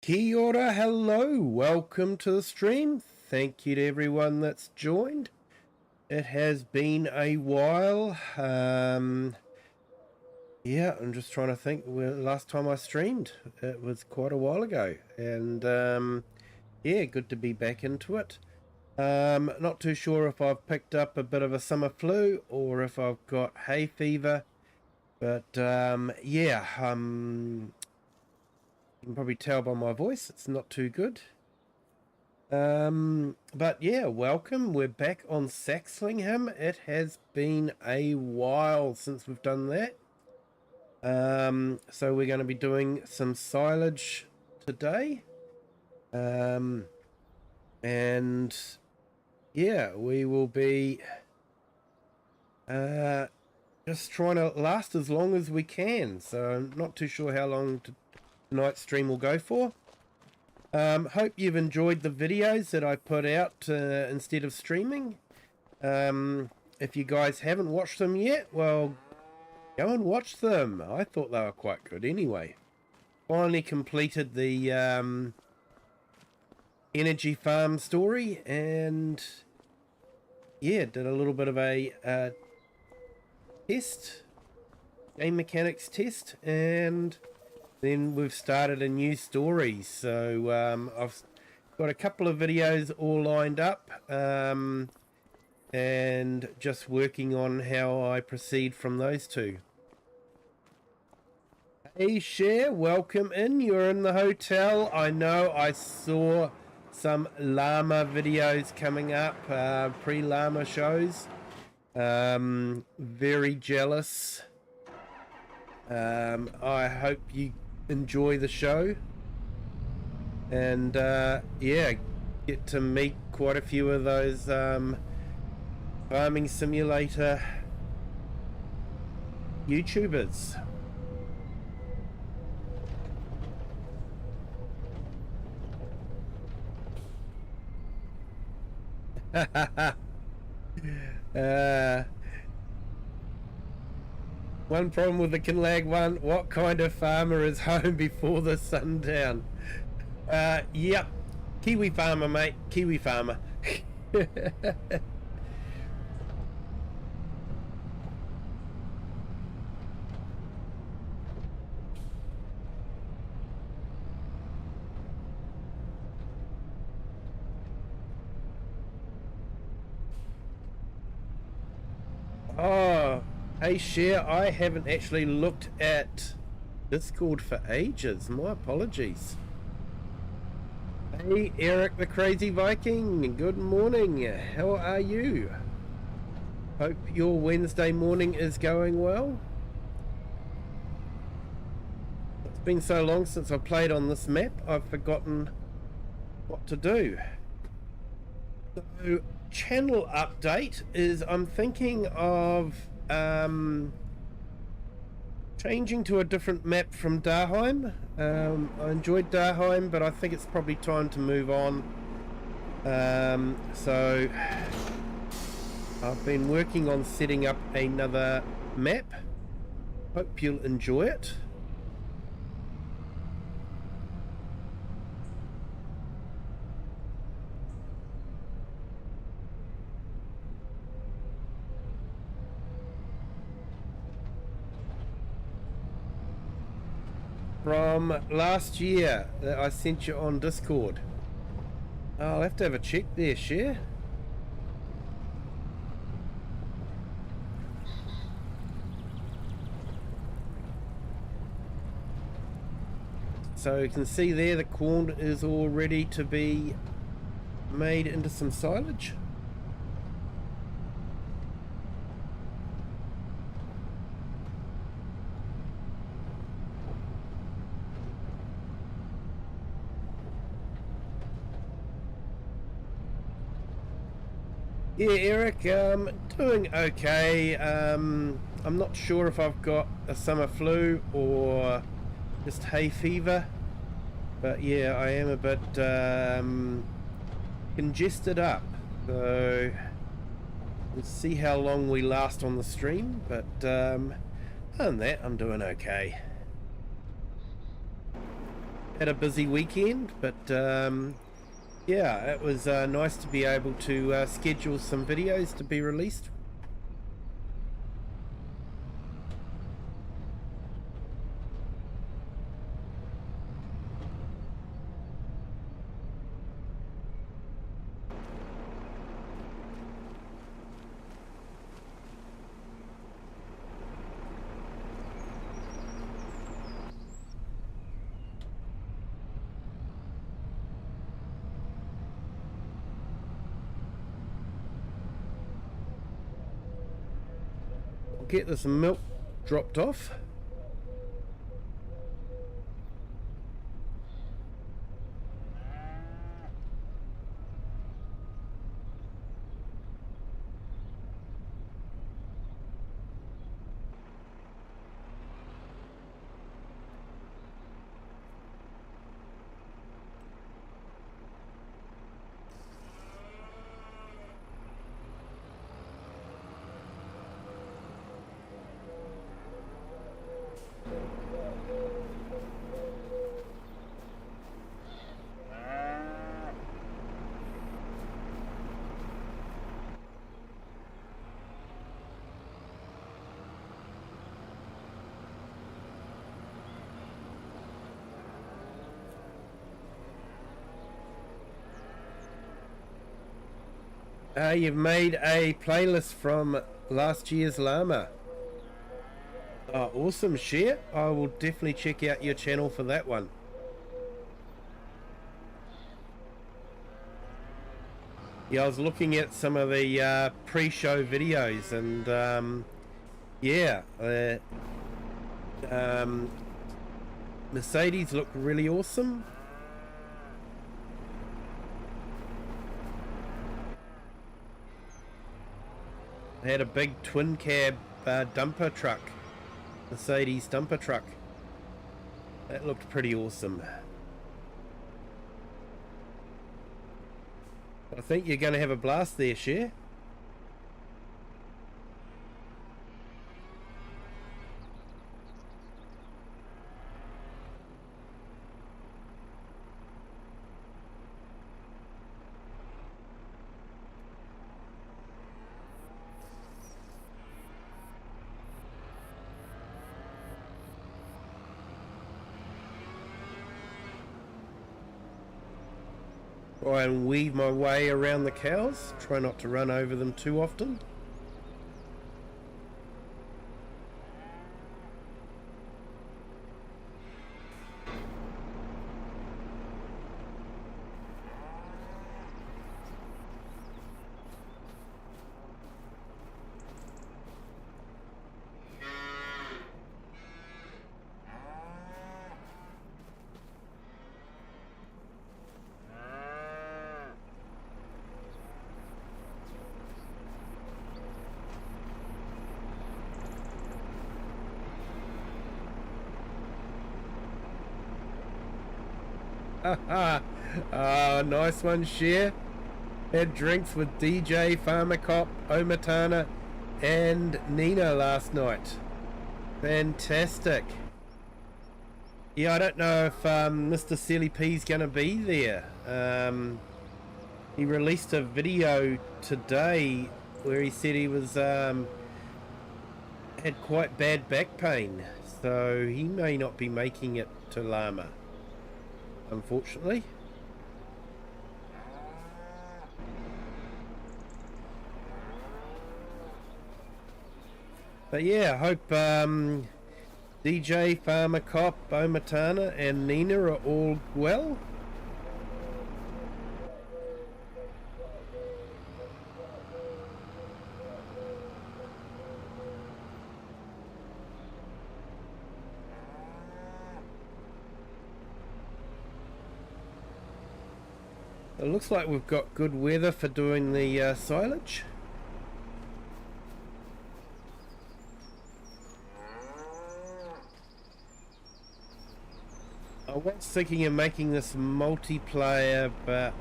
Kia ora, hello, welcome to the stream. Thank you to everyone that's joined. It has been a while. Yeah, I'm just trying to think. Last time I streamed, it was quite a while ago. And yeah, good to be back into it. Not too sure if I've picked up a bit of a summer flu or if I've got hay fever. But yeah, you can probably tell by my voice, it's not too good. But yeah, welcome. We're back on Saxlingham. It has been a while since we've done that. So we're going to be doing some silage today. And yeah, we will be just trying to last as long as we can. So I'm not too sure how long tonight's stream will go for. Hope you've enjoyed the videos that I put out instead of streaming. If you guys haven't watched them yet, well, go and watch them. I thought they were quite good anyway. Finally completed the energy farm story, and yeah, did a little bit of a test, game mechanics test, and then we've started a new story. So I've got a couple of videos all lined up, and just working on how I proceed from those two. Hey Cher, welcome in. You're in the hotel. I know I saw some llama videos coming up, pre-llama shows. Very jealous. I hope you enjoy the show, and yeah, get to meet quite a few of those farming simulator YouTubers. One problem with the Kinlag one, what kind of farmer is home before the sundown? Yep, Kiwi farmer, mate, Kiwi farmer. Oh, hey Cher, I haven't actually looked at Discord for ages. My apologies. Hey Eric the Crazy Viking, good morning. How are you? Hope your Wednesday morning is going well. It's been so long since I played on this map, I've forgotten what to do. So, channel update is I'm thinking of changing to a different map from Darheim. I enjoyed Darheim, but I think it's probably time to move on. So I've been working on setting up another map. Hope you'll enjoy it. From last year that I sent you on Discord. I'll have to have a check there, Cher. So you can see there the corn is all ready to be made into some silage. Yeah, Eric, doing okay. I'm not sure if I've got a summer flu or just hay fever, but yeah, I am a bit congested up. So we'll see how long we last on the stream, but other than that, I'm doing okay. had a busy weekend, but yeah, it was nice to be able to schedule some videos to be released. Get this milk dropped off. You've made a playlist from last year's llama. Awesome, Share. I will definitely check out your channel for that one. Yeah, I was looking at some of the pre-show videos, and yeah, Mercedes looked really awesome. They had a big twin cab dumper truck, Mercedes dumper truck. That looked pretty awesome. I think you're going to have a blast there, Cher. Try and weave my way around the cows. Try not to run over them too often. Nice one, Cher. Had drinks with DJ, Farmer Cop, Omatana and Nina last night. Fantastic. Yeah, I don't know if Mr. Silly P's gonna be there. He released a video today where he said he was had quite bad back pain, so he may not be making it to Llama, unfortunately. But yeah, I hope DJ, Farmer Cop, Omatana and Nina are all well. It looks like we've got good weather for doing the silage. I was thinking of making this multiplayer, but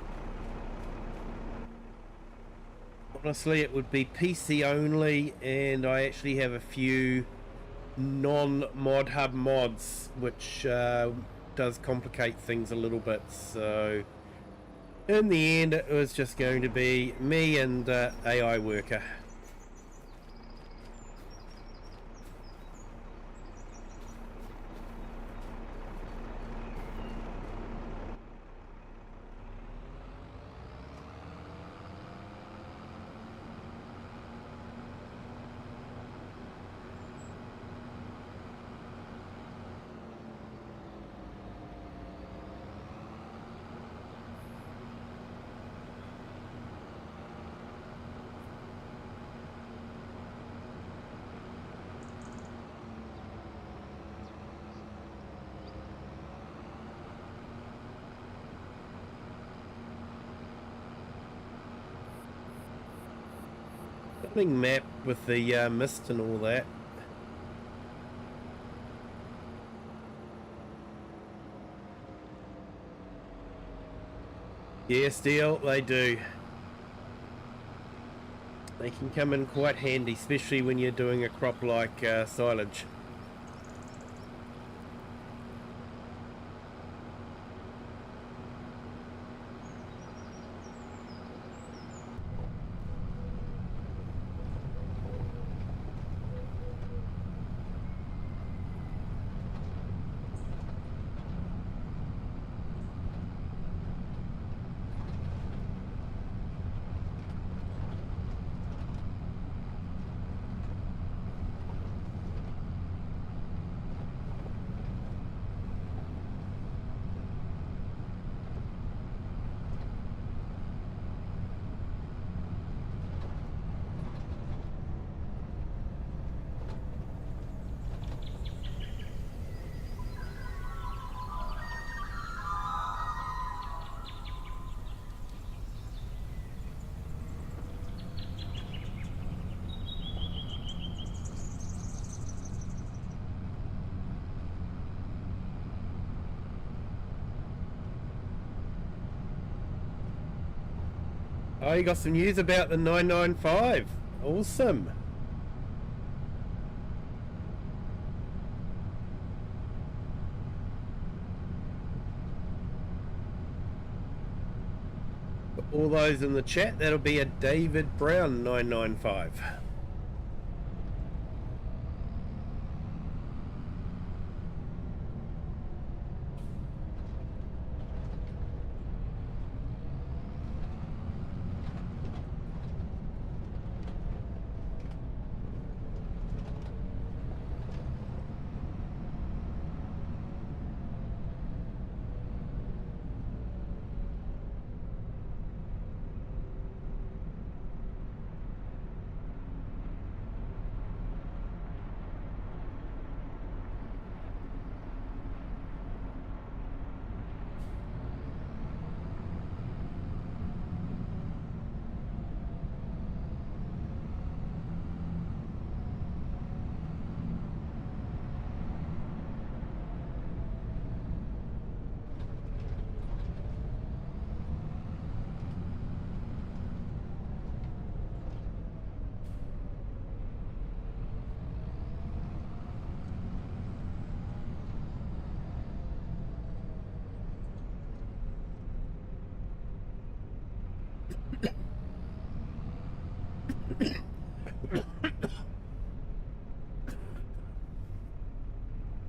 honestly it would be PC only, and I actually have a few non-mod hub mods which does complicate things a little bit. So in the end, it was just going to be me and AI worker. Something map with the mist and all that. Yes, deal, they do. They can come in quite handy, especially when you're doing a crop like silage. Oh, you got some news about the 995. Awesome. For all those in the chat, that'll be a David Brown 995.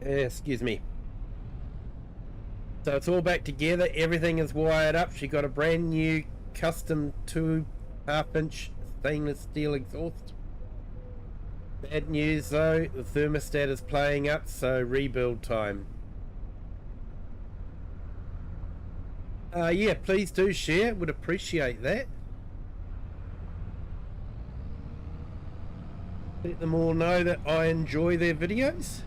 Excuse me. So it's all back together. Everything is wired up. She got a brand new custom 2.5-inch stainless steel exhaust. Bad news though, the thermostat is playing up, so rebuild time. Yeah, please do share. Would appreciate that. Let them all know that I enjoy their videos.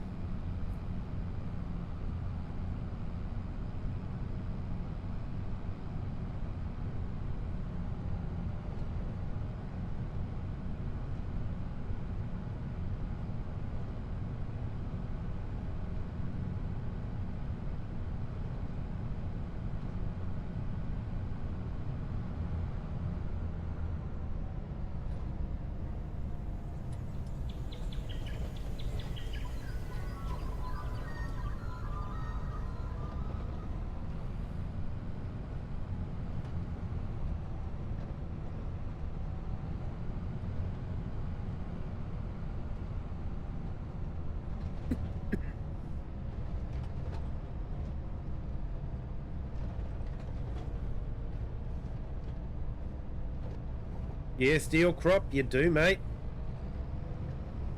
Yeah, steel crop, you do, mate.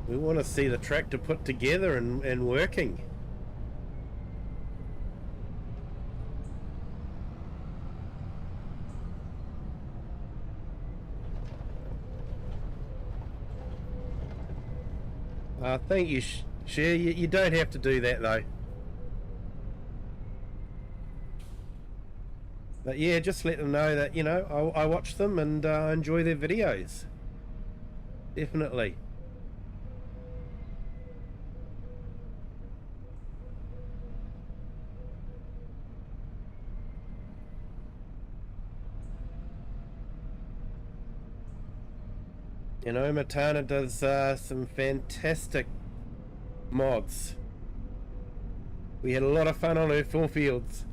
We want to see the tractor put together and working. Thank you, Cher. You don't have to do that, though. But yeah, just let them know that, you know, I watch them and enjoy their videos. Definitely. You know, Matana does some fantastic mods. We had a lot of fun on her 4 fields.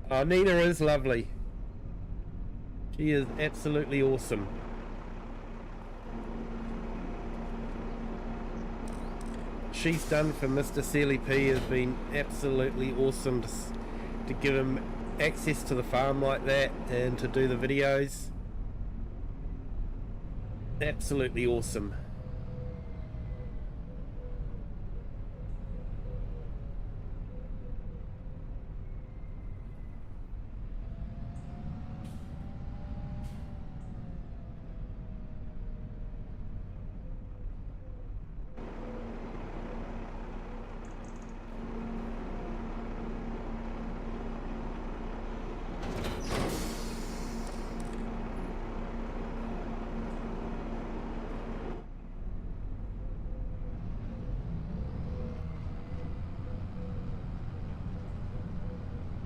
Oh, Nina is lovely. She is absolutely awesome. She's done for Mr. Sealy P has been absolutely awesome to give him access to the farm like that and to do the videos. Absolutely awesome.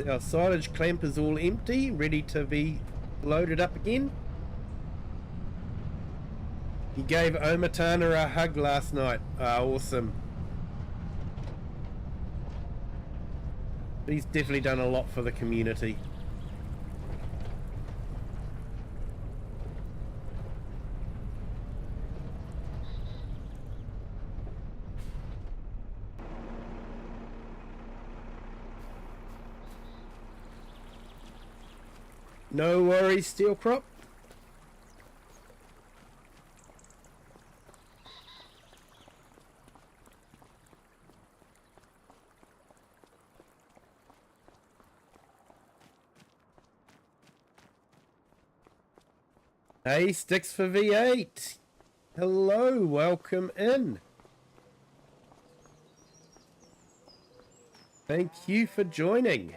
Our silage clamp is all empty, ready to be loaded up again. He gave Omatana a hug last night. Awesome. He's definitely done a lot for the community. No worries, steel crop. Hey, Sticks for V8. Hello, welcome in. Thank you for joining.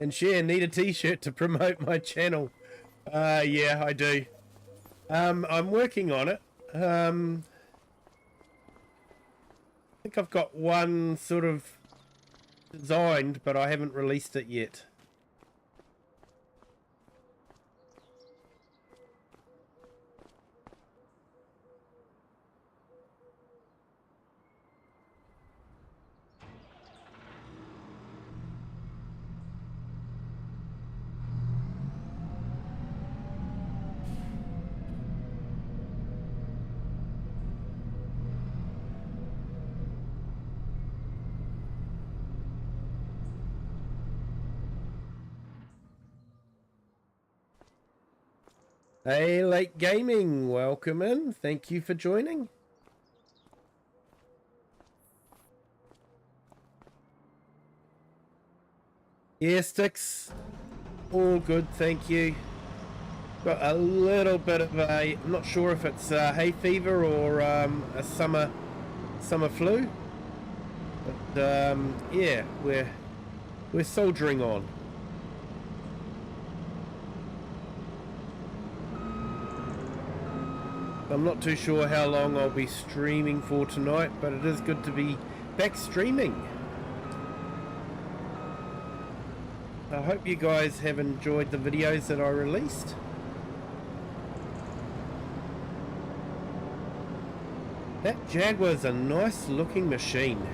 And share, need a t-shirt to promote my channel. Yeah, I do. I'm working on it. I think I've got one sort of designed, but I haven't released it yet. Hey, Late Gaming, welcome in. Thank you for joining. Yeah, Sticks, all good, thank you. Got a little bit of a, I'm not sure if it's hay fever or a summer flu, but yeah, we're soldiering on. I'm not too sure how long I'll be streaming for tonight, but it is good to be back streaming. I hope you guys have enjoyed the videos that I released. That Jaguar's a nice looking machine.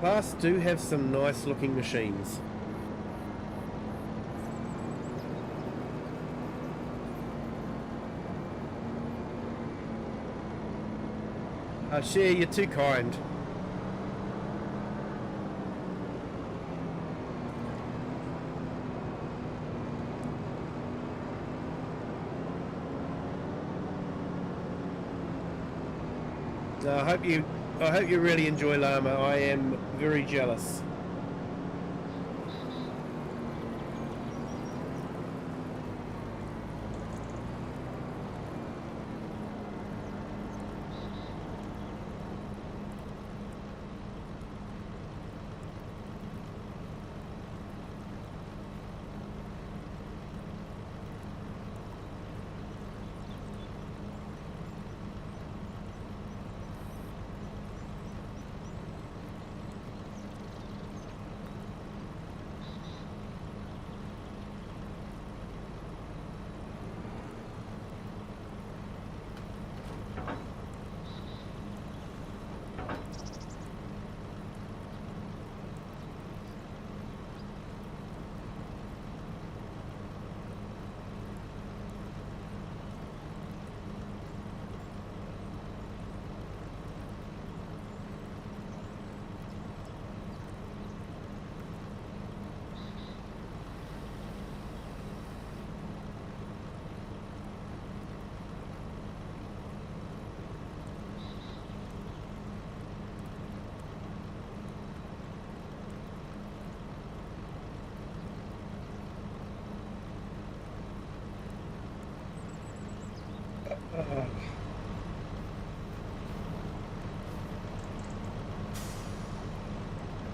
Class do have some nice looking machines. Share, you're too kind. I hope you really enjoy llama. I am very jealous.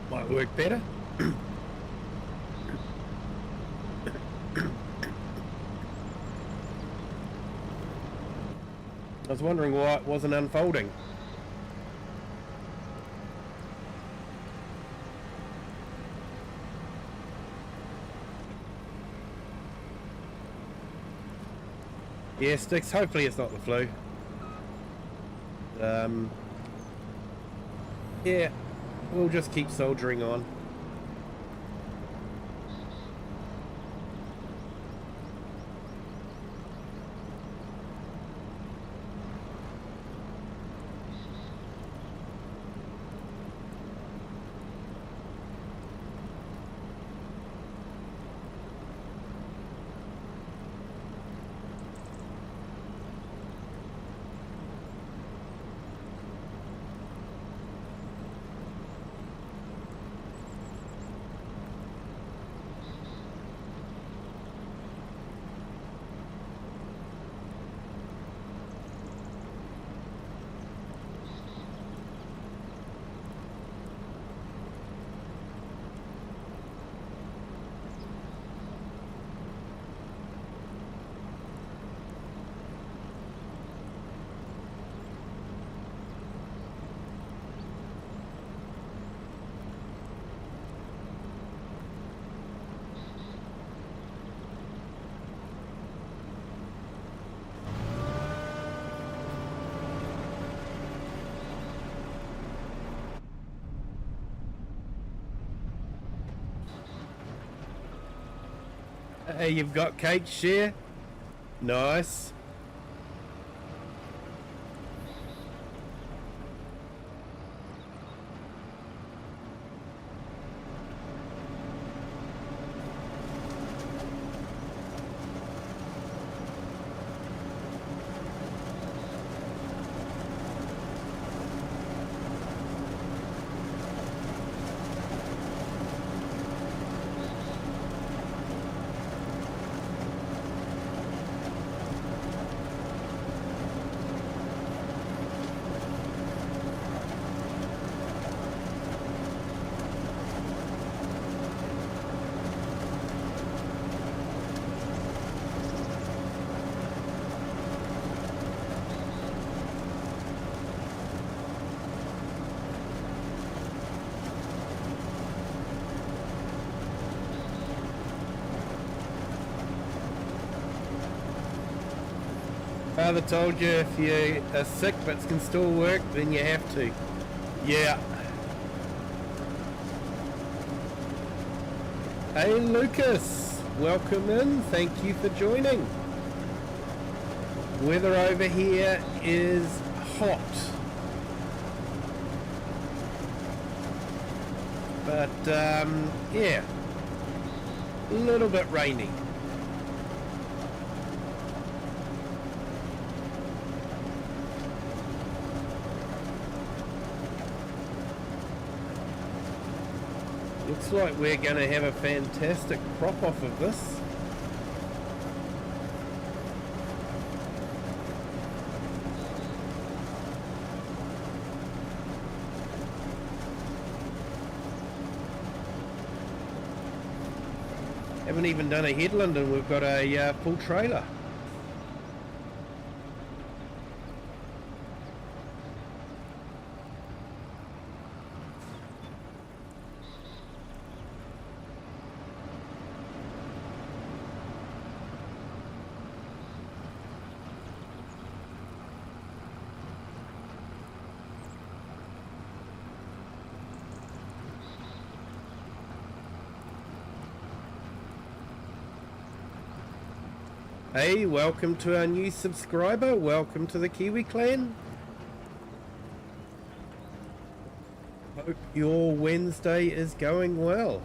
Might work better. I was wondering why it wasn't unfolding. Yeah, Sticks, hopefully it's not the flu. Yeah, we'll just keep soldiering on. Hey, you've got cake, Share? Nice. Father told you if you are sick but can still work, then you have to. Yeah. Hey Lucas, welcome in. Thank you for joining. Weather over here is hot. but yeah, a little bit rainy. Looks like we're going to have a fantastic crop off of this. Haven't even done a headland and we've got a full trailer. Hey, welcome to our new subscriber. Welcome to the Kiwi clan. Hope your Wednesday is going well.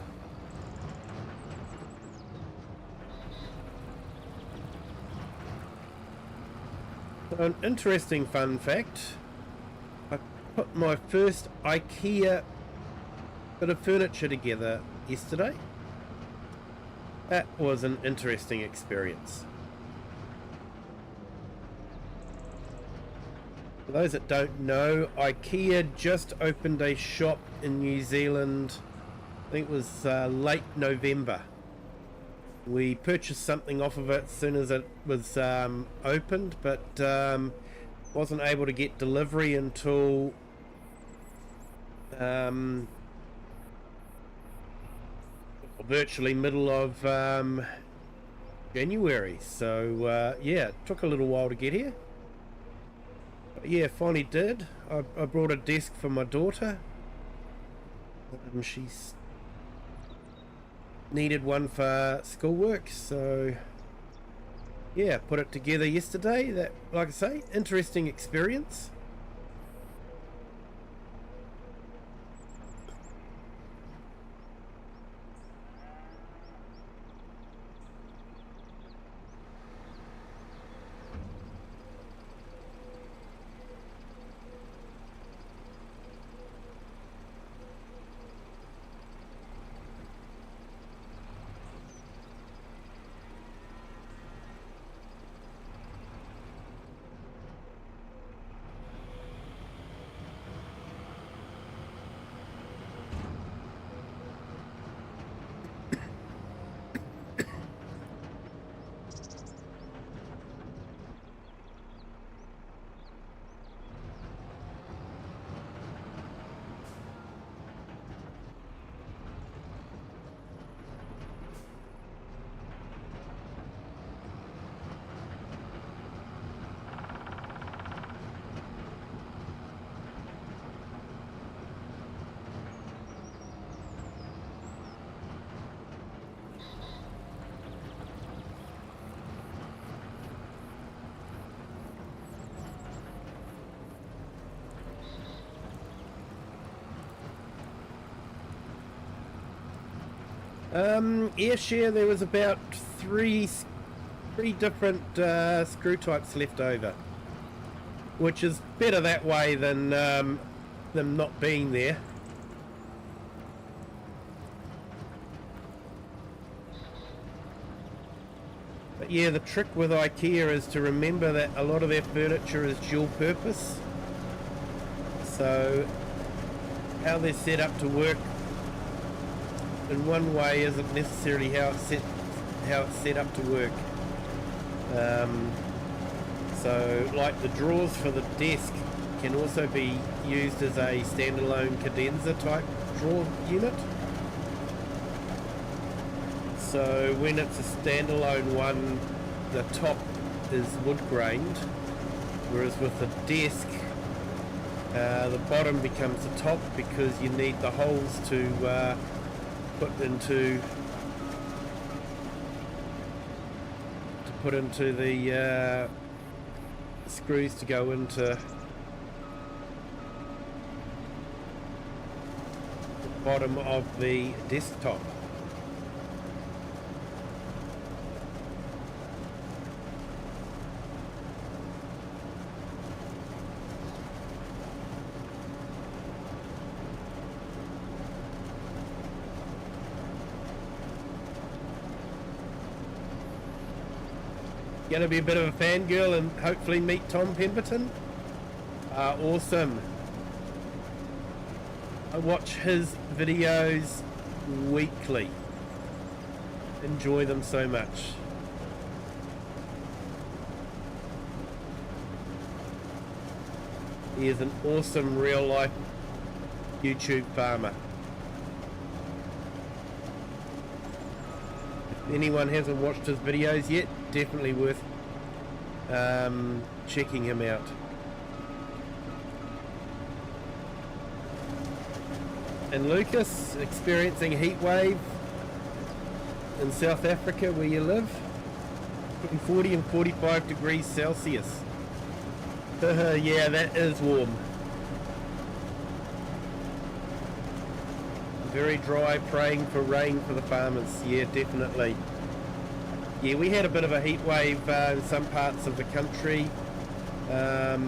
So an interesting fun fact. I put my first IKEA bit of furniture together yesterday. That was an interesting experience. For those that don't know, IKEA just opened a shop in New Zealand. I think it was late November. We purchased something off of it as soon as it was opened, but wasn't able to get delivery until virtually middle of January. So yeah, it took a little while to get here. Yeah, finally did. I brought a desk for my daughter. She's needed one for schoolwork, so yeah, put it together yesterday. That, like I say, interesting experience. Airshare, there was about three different screw types left over, which is better that way than them not being there. But yeah, the trick with IKEA is to remember that a lot of their furniture is dual purpose, so how they're set up to work in one way isn't necessarily how it's set up to work. So like the drawers for the desk can also be used as a standalone cadenza type drawer unit. So when it's a standalone one, the top is wood grained, whereas with the desk the bottom becomes the top because you need the holes to put into the screws to go into bottom of the desktop. Gonna be a bit of a fangirl and hopefully meet Tom Pemberton. Awesome. I watch his videos weekly. Enjoy them so much. He is an awesome real life YouTube farmer. If anyone hasn't watched his videos yet, definitely worth checking him out. And Lucas, experiencing heat wave in South Africa where you live, between 40 and 45 degrees Celsius. Yeah, that is warm. Very dry, praying for rain for the farmers. Yeah, definitely. Yeah, we had a bit of a heat wave in some parts of the country. It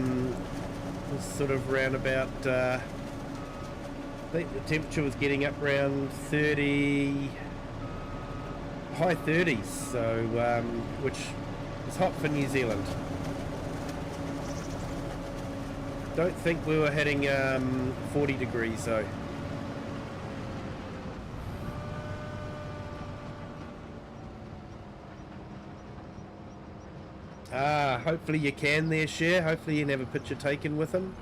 was sort of around about, I think the temperature was getting up around 30, high 30s, so which is hot for New Zealand. Don't think we were hitting 40 degrees though. Hopefully you can there, Share. Hopefully you can have a picture taken with him.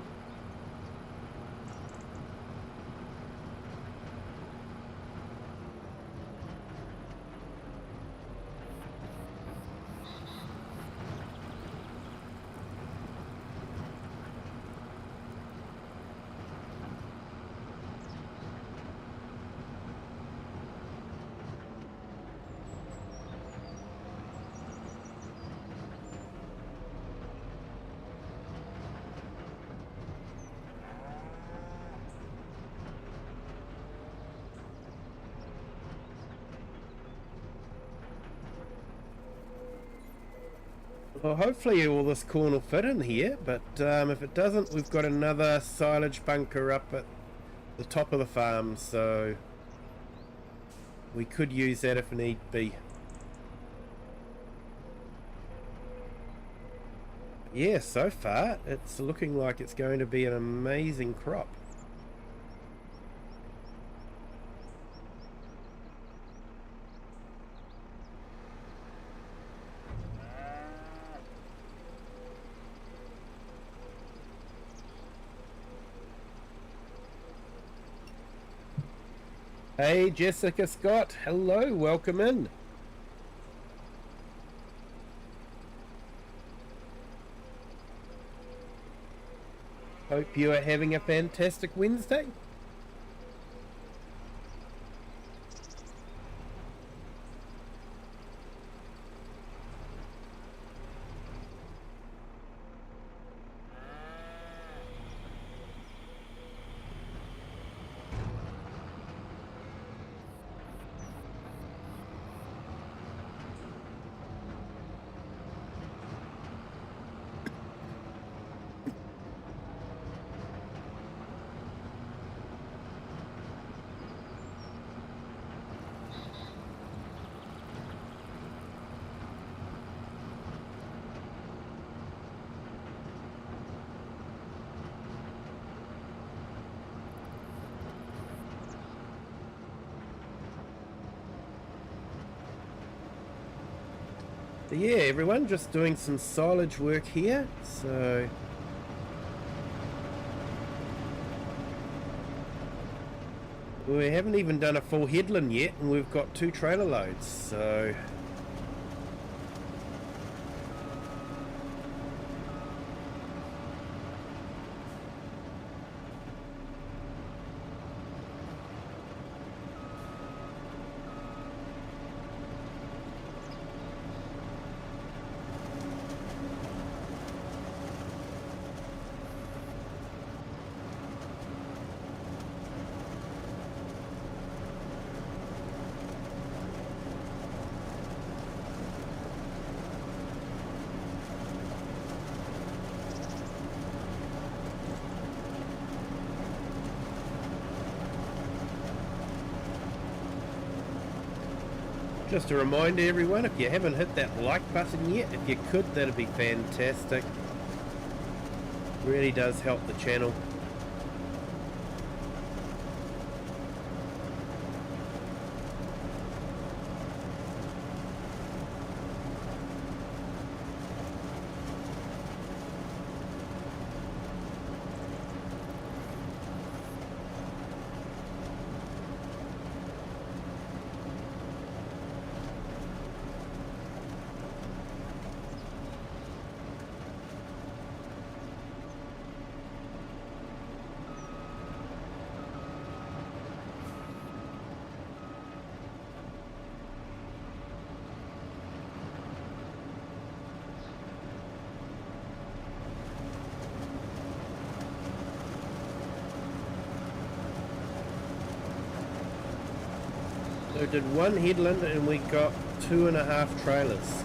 Well, hopefully all this corn will fit in here, but if it doesn't, we've got another silage bunker up at the top of the farm, so we could use that if need be. Yeah, so far it's looking like it's going to be an amazing crop. Hey Jessica Scott, hello, welcome in. Hope you are having a fantastic Wednesday. Yeah, everyone, just doing some silage work here, so we haven't even done a full headland yet and we've got 2 trailer loads, so Just a reminder, everyone, if you haven't hit that like button yet, if you could, that'd be fantastic. Really does help the channel. So did one headland and we got 2.5 trailers.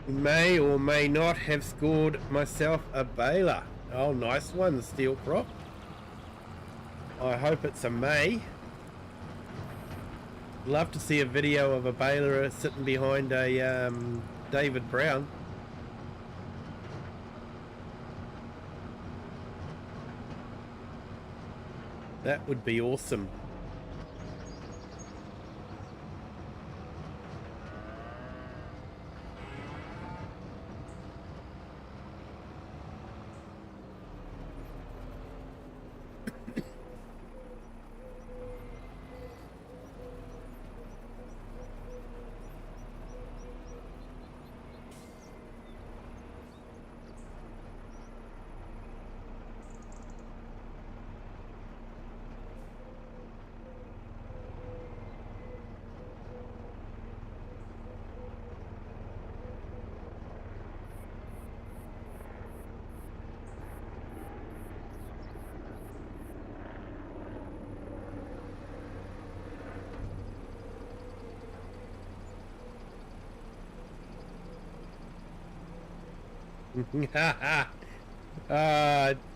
May or may not have scored myself a baler. Oh, nice one, Steel Prop. I hope it's a May. Love to see a video of a baler sitting behind a David Brown. That would be awesome.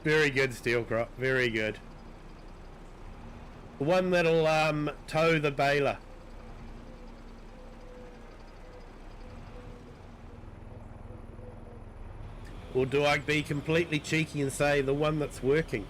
Very good, Steel Crop. Very good. The one that'll tow the baler. Or do I be completely cheeky and say the one that's working?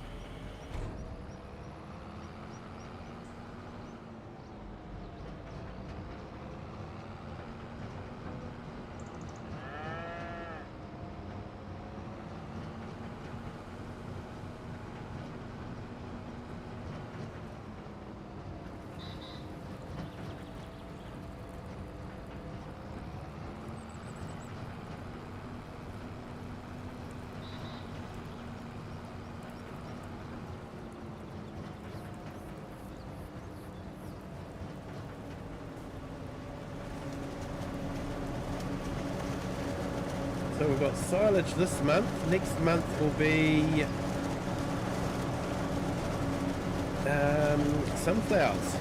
So we've got silage this month. Next month will be sunflowers.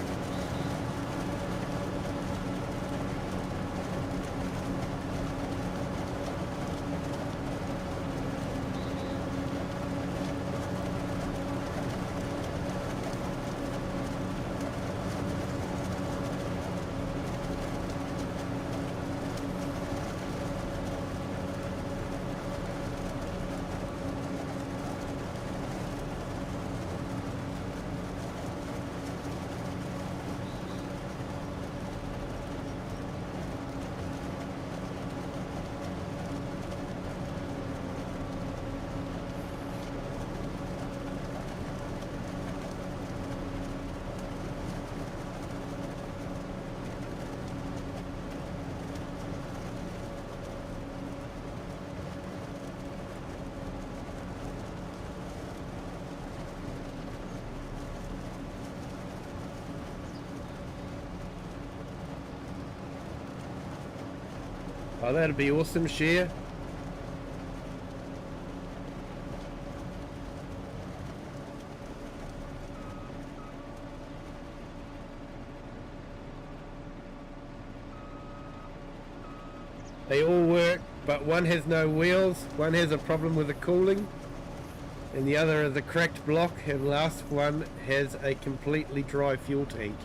Oh, that'd be awesome, share. They all work, but one has no wheels, one has a problem with the cooling, and the other is a cracked block, and last one has a completely dry fuel tank.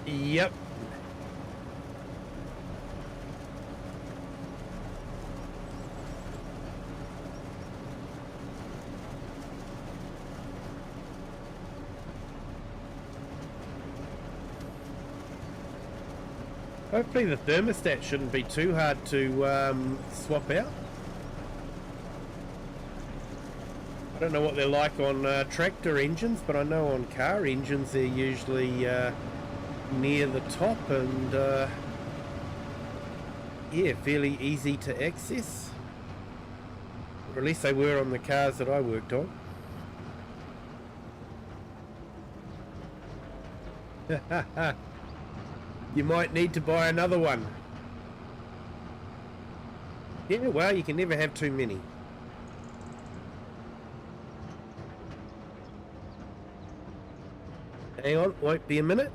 Yep. Hopefully the thermostat shouldn't be too hard to swap out. I don't know what they're like on tractor engines, but I know on car engines they're usually near the top and yeah, fairly easy to access. Or at least they were on the cars that I worked on. You might need to buy another one. Yeah, well, you can never have too many. Hang on, won't be a minute.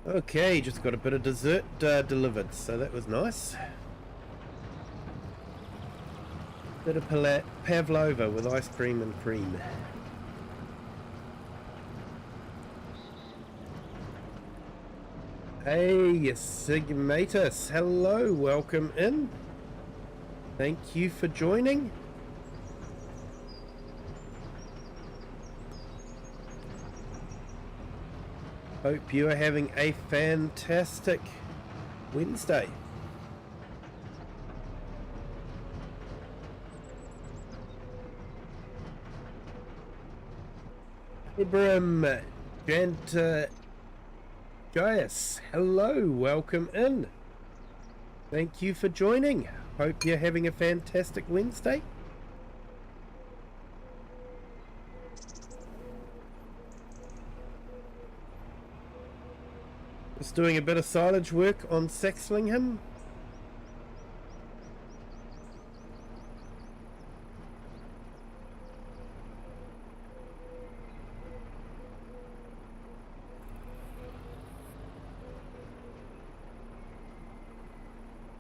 Okay, just got a bit of dessert delivered, so that was nice. Bit of pavlova with ice cream and cream. Hey, Sigmatus, hello, welcome in. Thank you for joining. Hope you are having a fantastic Wednesday. Ibram Gaius, hello, welcome in. Thank you for joining. Hope you're having a fantastic Wednesday. Just doing a bit of silage work on Saxlingham.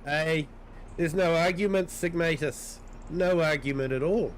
Hey, there's no argument, Sigmatus. No argument at all.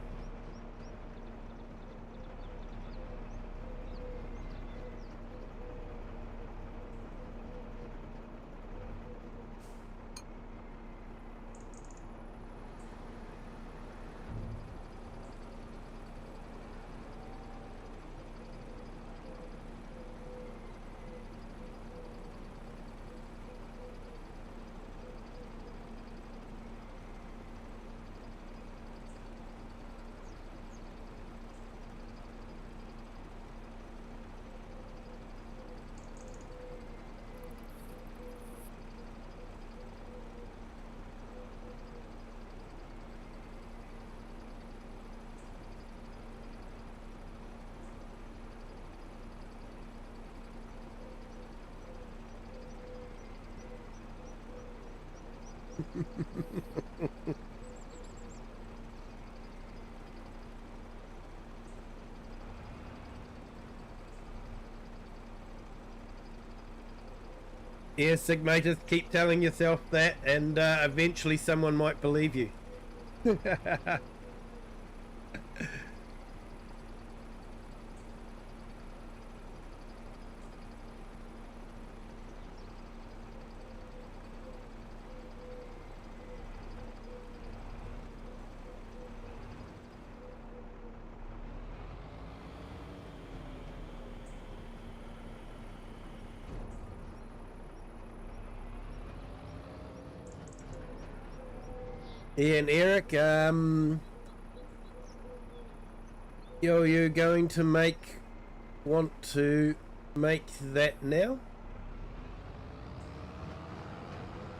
Yeah, Sigmatus, keep telling yourself that, and eventually someone might believe you. And Eric, you're going to want to make that now?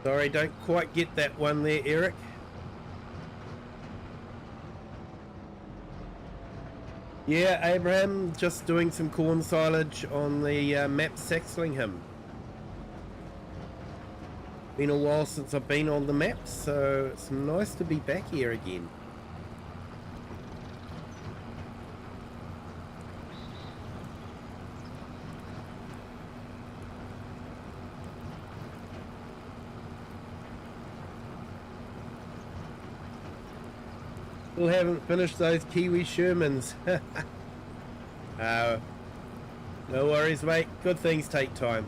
Sorry, don't quite get that one there, Eric. Yeah, Abraham, just doing some corn silage on the map Saxlingham. Been a while since I've been on the map, so it's nice to be back here again. Still haven't finished those Kiwi Shermans. No worries, mate. Good things take time.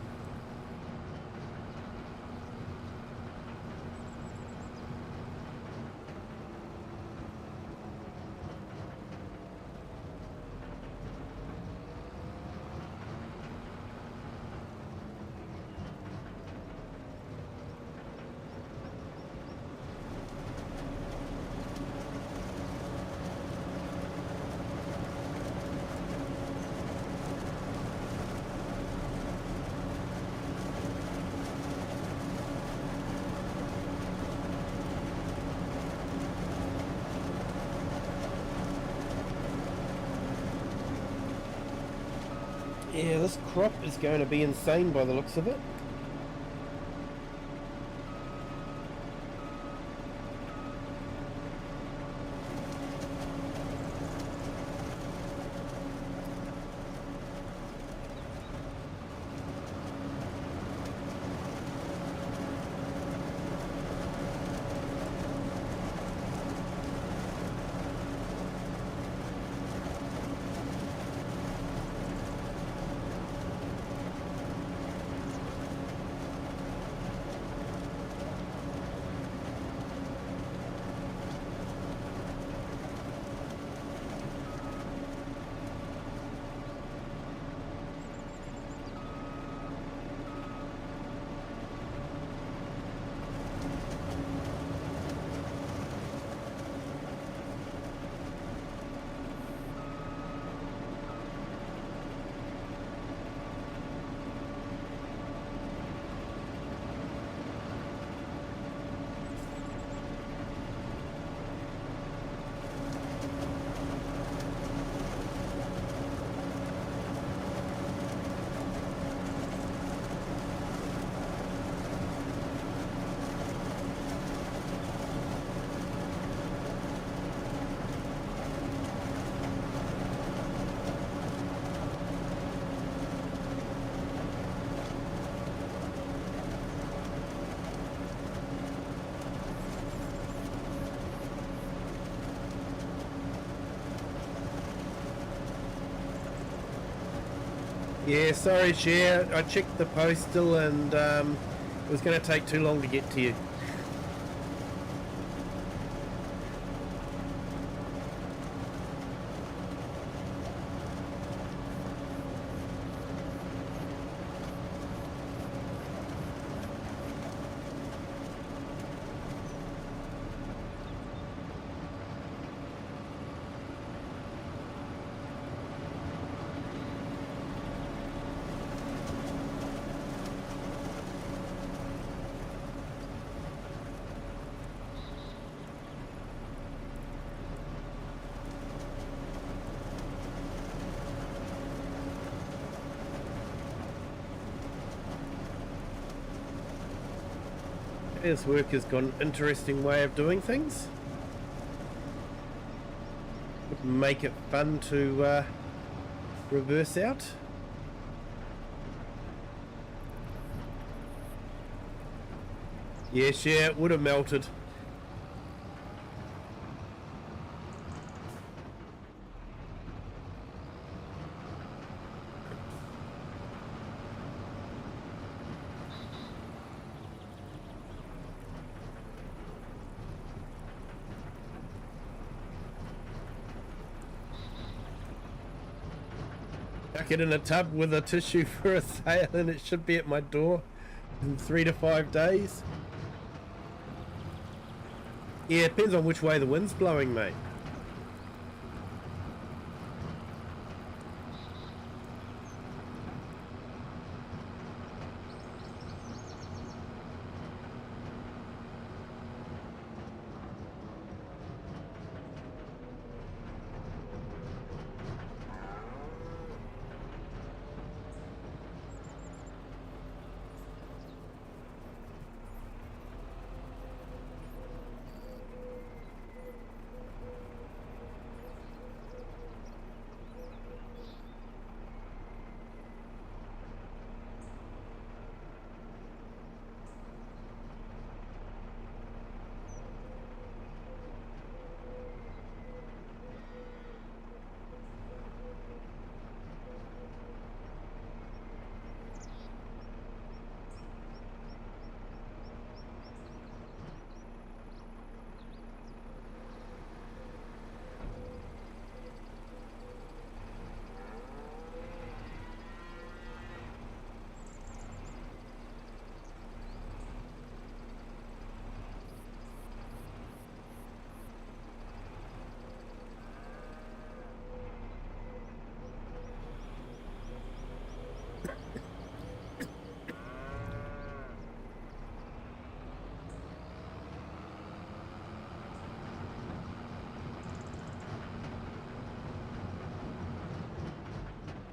Yeah, this crop is going to be insane by the looks of it. Yeah, sorry, Cher. I checked the postal and it was going to take too long to get to you. This worker's got an interesting way of doing things. Would make it fun to reverse out. Yes, yeah, it would have melted. Chuck it in a tub with a tissue for a sale and it should be at my door in 3 to 5 days. Yeah, it depends on which way the wind's blowing, mate.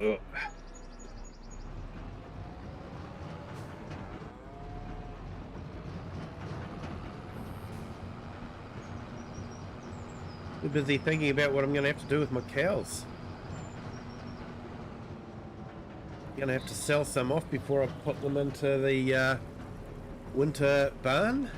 Ugh. Too busy thinking about what I'm going to have to do with my cows. I'm going to have to sell some off before I put them into the winter barn.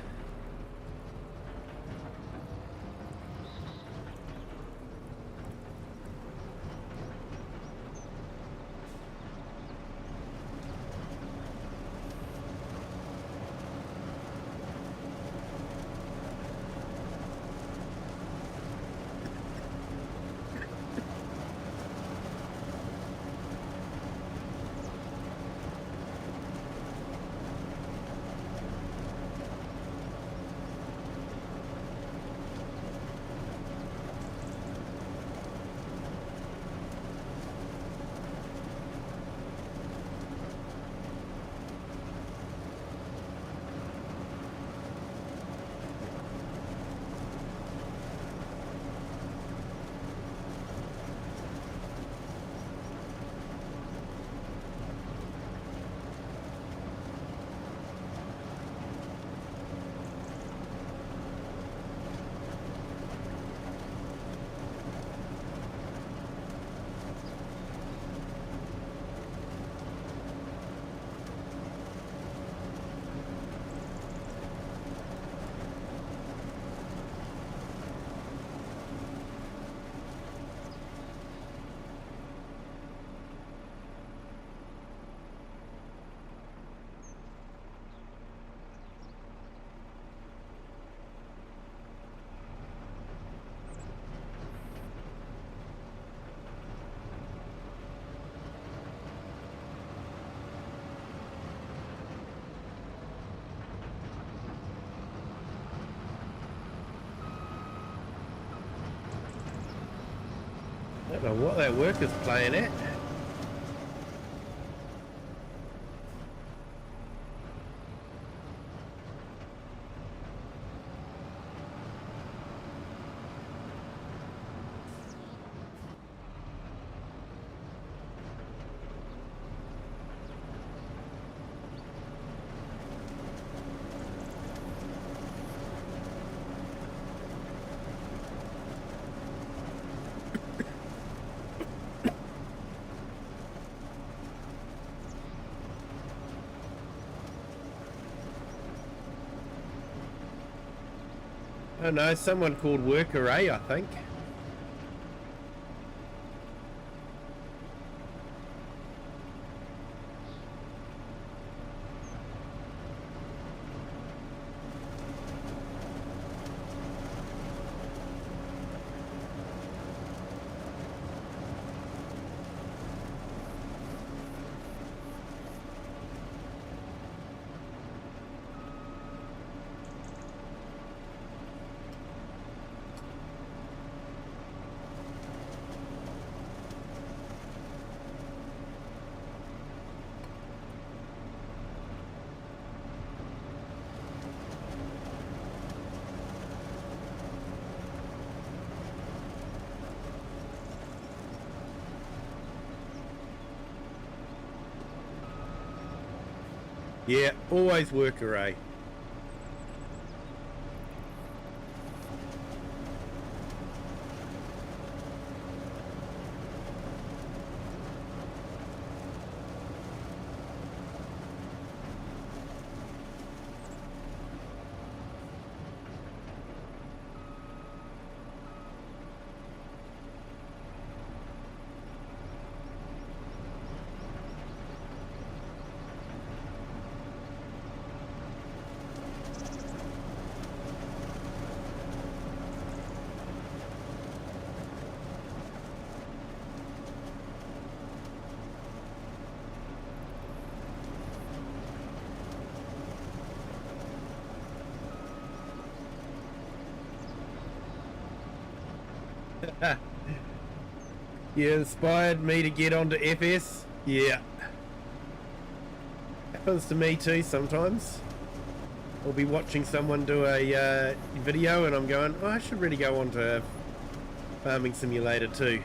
I don't know what that worker's playing at. I don't know, someone called Worker A, I think. Yeah, always worker, eh? You inspired me to get onto FS? Yeah. Happens to me too sometimes. I'll be watching someone do a video and I'm going, oh, I should really go on to Farming Simulator too.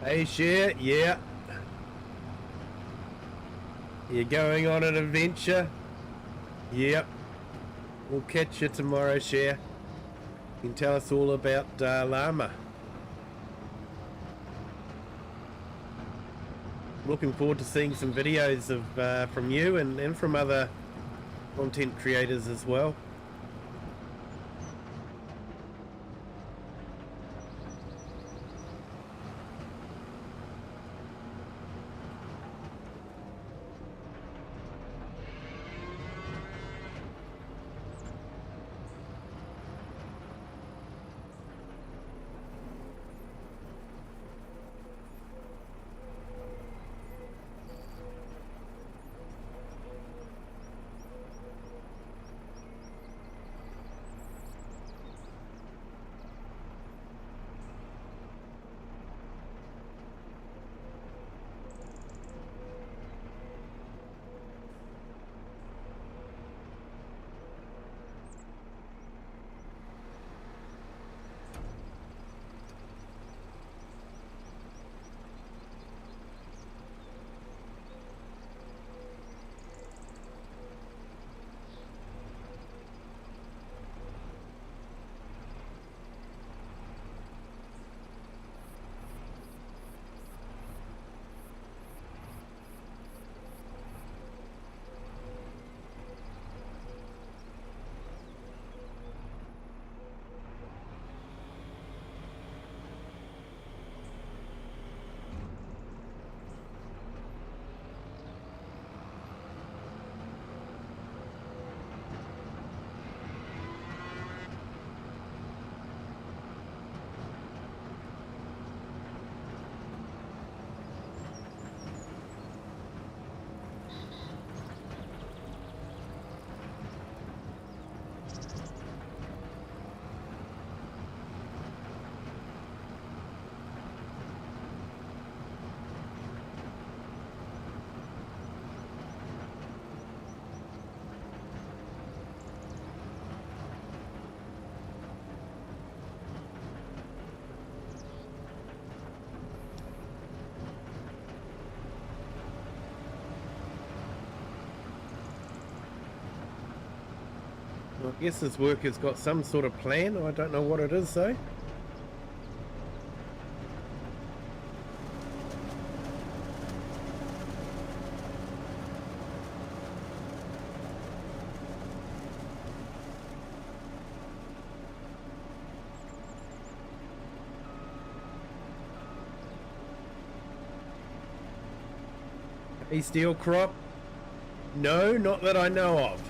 Hey, Cher, yeah. You're going on an adventure? Yep. We'll catch you tomorrow, Cher. You can tell us all about llama. Looking forward to seeing some videos of from you and from other content creators as well. I guess this worker's got some sort of plan. I don't know what it is though. A steel crop? No, not that I know of.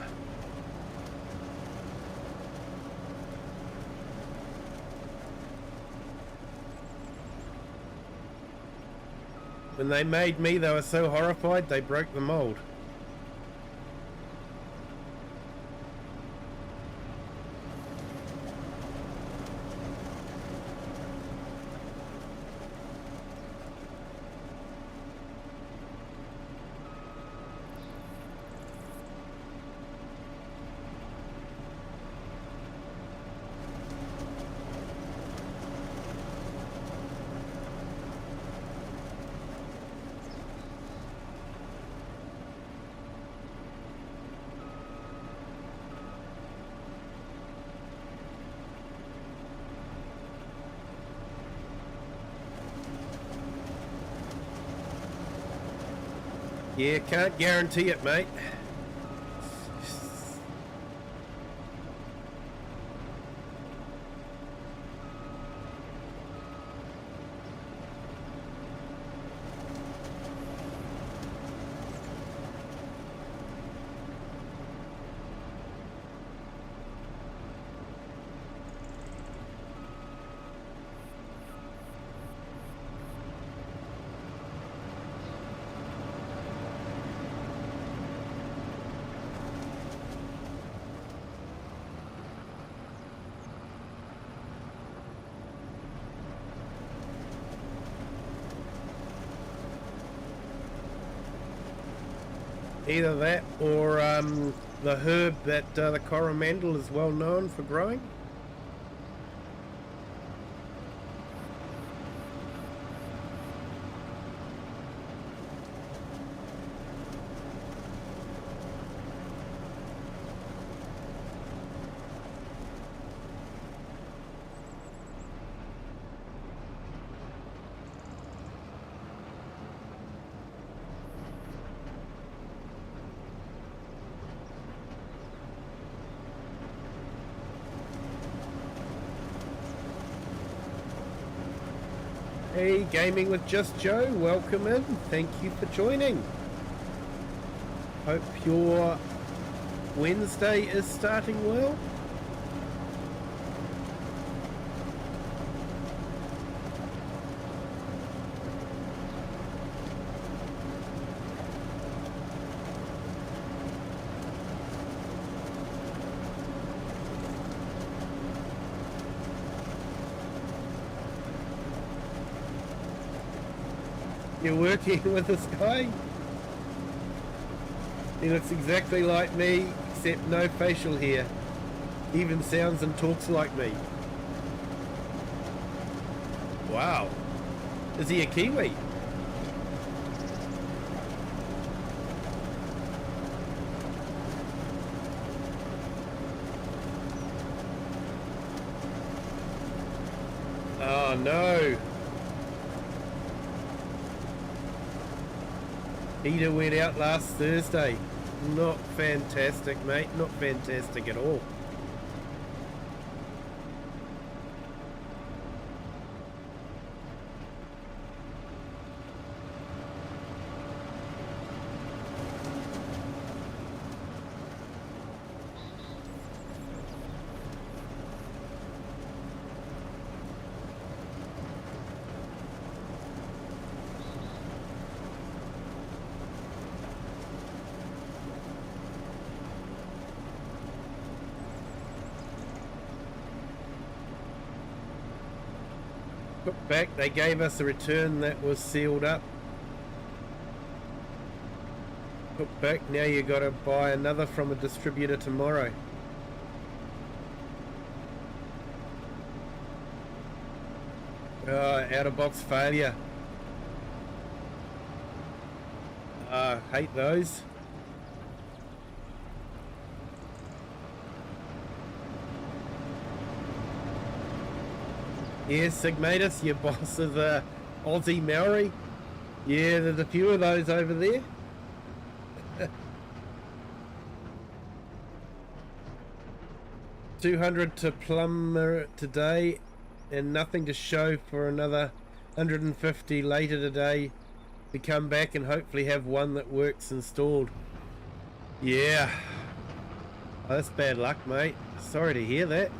When they made me, they were so horrified they broke the mold. Yeah, can't guarantee it, mate. Either that or the herb that the coromandel is well known for growing. Hey, Gaming with Just Joe, welcome in. Thank you for joining. Hope your Wednesday is starting well. You're working with this guy? He looks exactly like me, except no facial hair. Even sounds and talks like me. Wow. Is he a Kiwi? Oh no. Heater went out last Thursday. Not fantastic, mate. Not fantastic at all. Put back, they gave us a return that was sealed up. Put back, now you got to buy another from a distributor tomorrow. Out of box failure. Hate those. Yeah, Sigmatus, your boss is a Aussie Māori. Yeah, there's a few of those over there. $200 to plumber today and nothing to show for another $150 later today to come back and hopefully have one that works installed. Yeah. Oh, that's bad luck, mate. Sorry to hear that.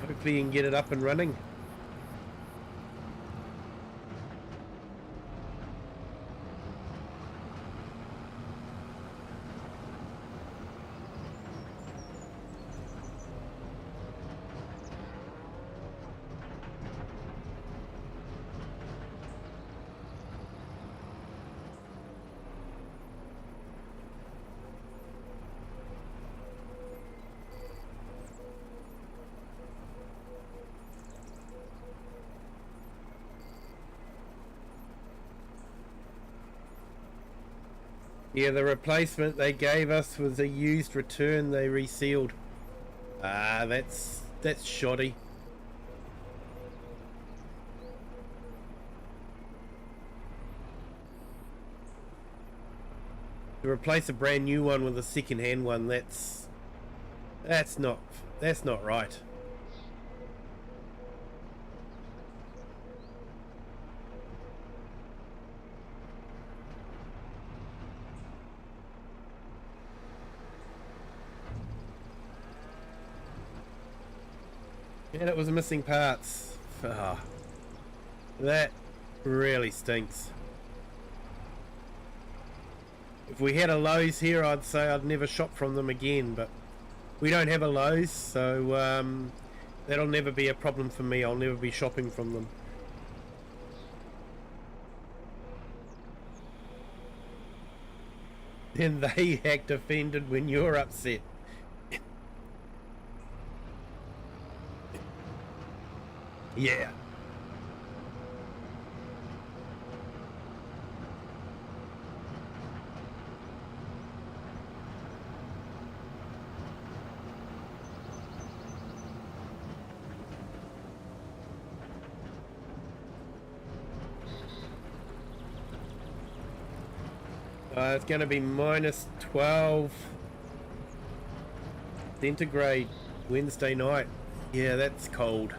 Hopefully you can get it up and running. Yeah, the replacement they gave us was a used return they resealed. Ah, that's shoddy. To replace a brand new one with a second-hand one, that's not right. And it was missing parts. Ah, that really stinks. If we had a Lowe's here, I'd say I'd never shop from them again, but we don't have a Lowe's, so that'll never be a problem for me. I'll never be shopping from them. Then they act offended when you're upset. Yeah. It's going to be -12 centigrade Wednesday night. Yeah, that's cold.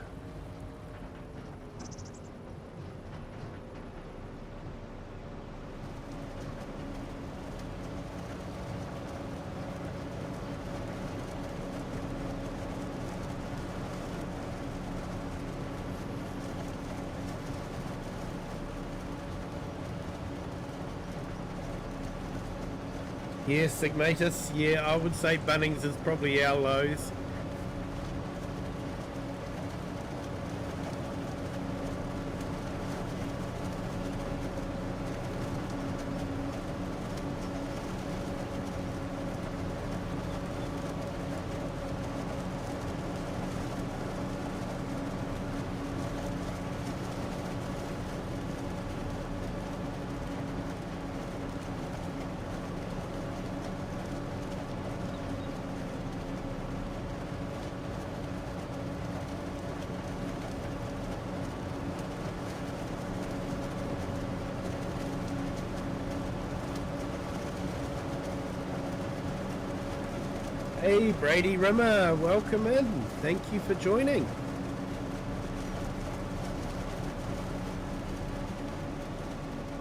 Yeah, Sigmatus. Yeah, I would say Bunnings is probably our Lowe's. Hey, Brady Rimmer, welcome in. Thank you for joining.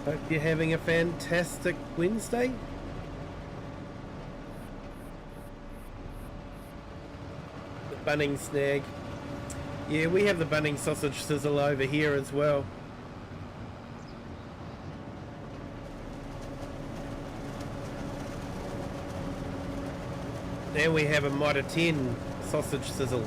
Hope you're having a fantastic Wednesday. The Bunnings snag. Yeah, we have the Bunnings sausage sizzle over here as well. Now we have a Mitre 10 sausage sizzle.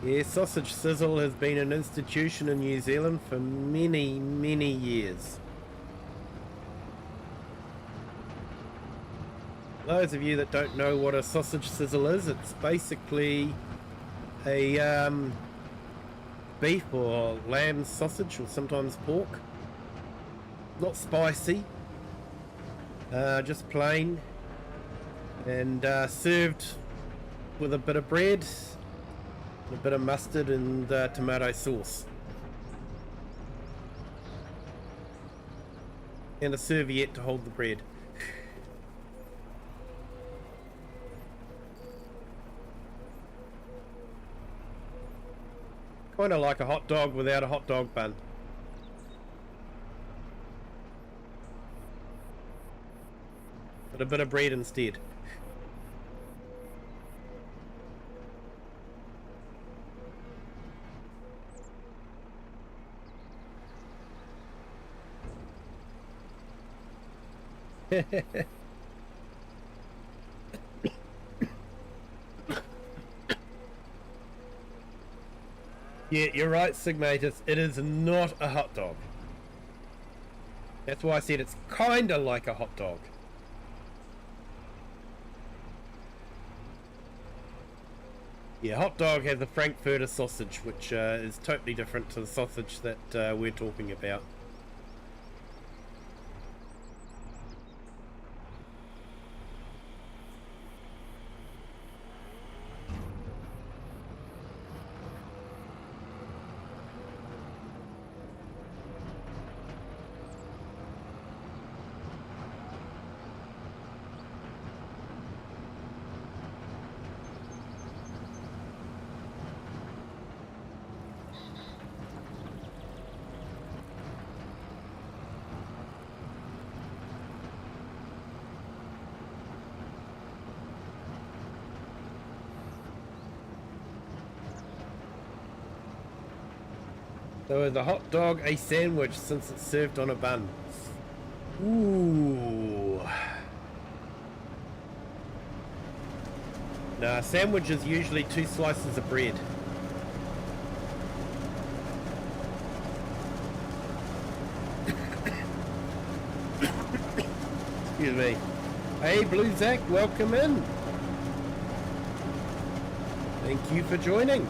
Yeah, sausage sizzle has been an institution in New Zealand for many, many years. Those of you that don't know what a sausage sizzle is, it's basically a beef or lamb sausage, or sometimes pork. Not spicy, just plain, and served with a bit of bread, a bit of mustard and tomato sauce, and a serviette to hold the bread. Kind of like a hot dog without a hot dog bun. but a bit of bread instead. Yeah, you're right, Sigmatus. It is not a hot dog. That's why I said it's kinda like a hot dog. Yeah, hot dog has a Frankfurter sausage, which is totally different to the sausage that we're talking about. So is a hot dog a sandwich since it's served on a bun? Ooh. Nah, a sandwich is usually 2 slices of bread. Excuse me. Hey, Blue Zach, welcome in. Thank you for joining.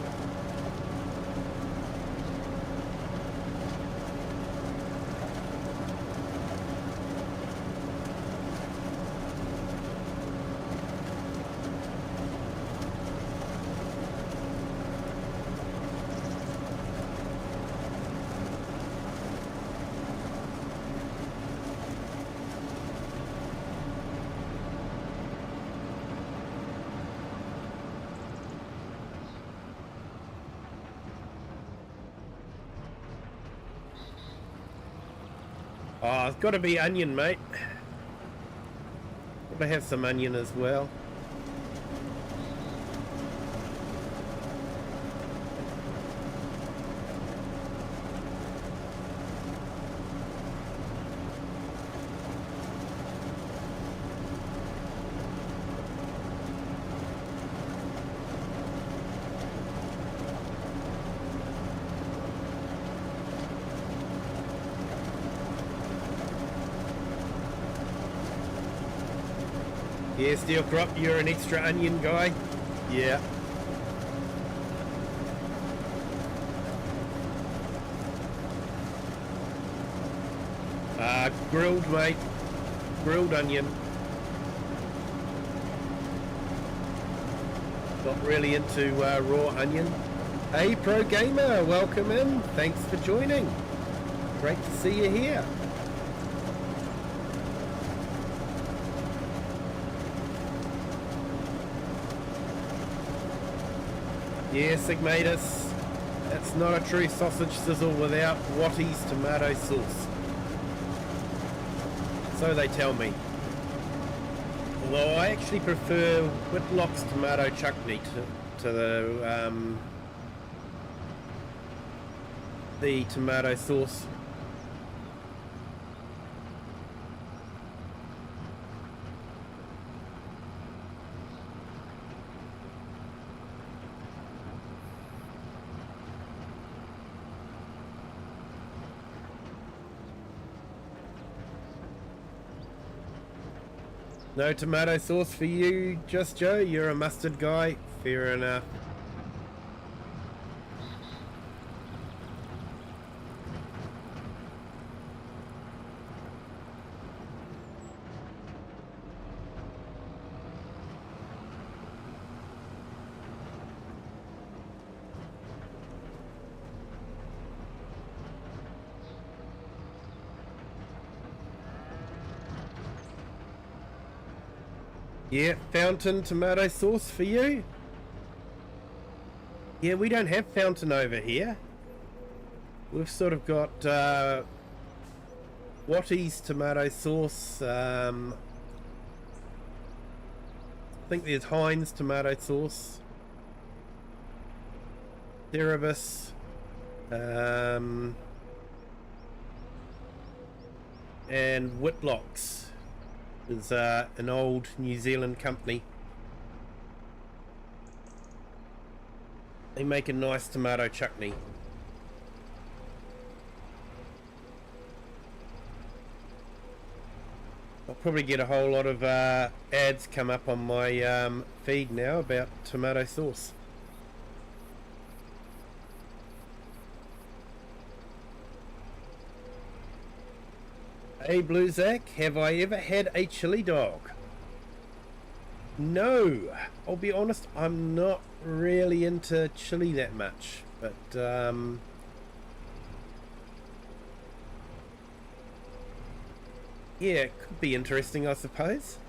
Oh, it's got to be onion, mate. Got to have some onion as well. Yeah, Steel Crop, you're an extra onion guy? Yeah. Grilled, mate. Grilled onion. Not really into raw onion. Hey, Pro Gamer, welcome in. Thanks for joining. Great to see you here. Yeah, Sigmatus, that's not a true sausage sizzle without Wattie's tomato sauce. So they tell me. Although I actually prefer Whitlock's tomato chutney to the tomato sauce. No tomato sauce for you, Just Joe? You're a mustard guy? Fair enough. Yeah, fountain tomato sauce for you. Yeah, we don't have fountain over here. We've sort of got Wattie's tomato sauce, think there's Heinz tomato sauce, Cerebus, and Whitlock's is an old New Zealand company. They make a nice tomato chutney. I'll probably get a whole lot of ads come up on my feed now about tomato sauce. Hey Blue Zack, have I ever had a chili dog? No, I'll be honest, I'm not really into chili that much, but yeah, it could be interesting, I suppose.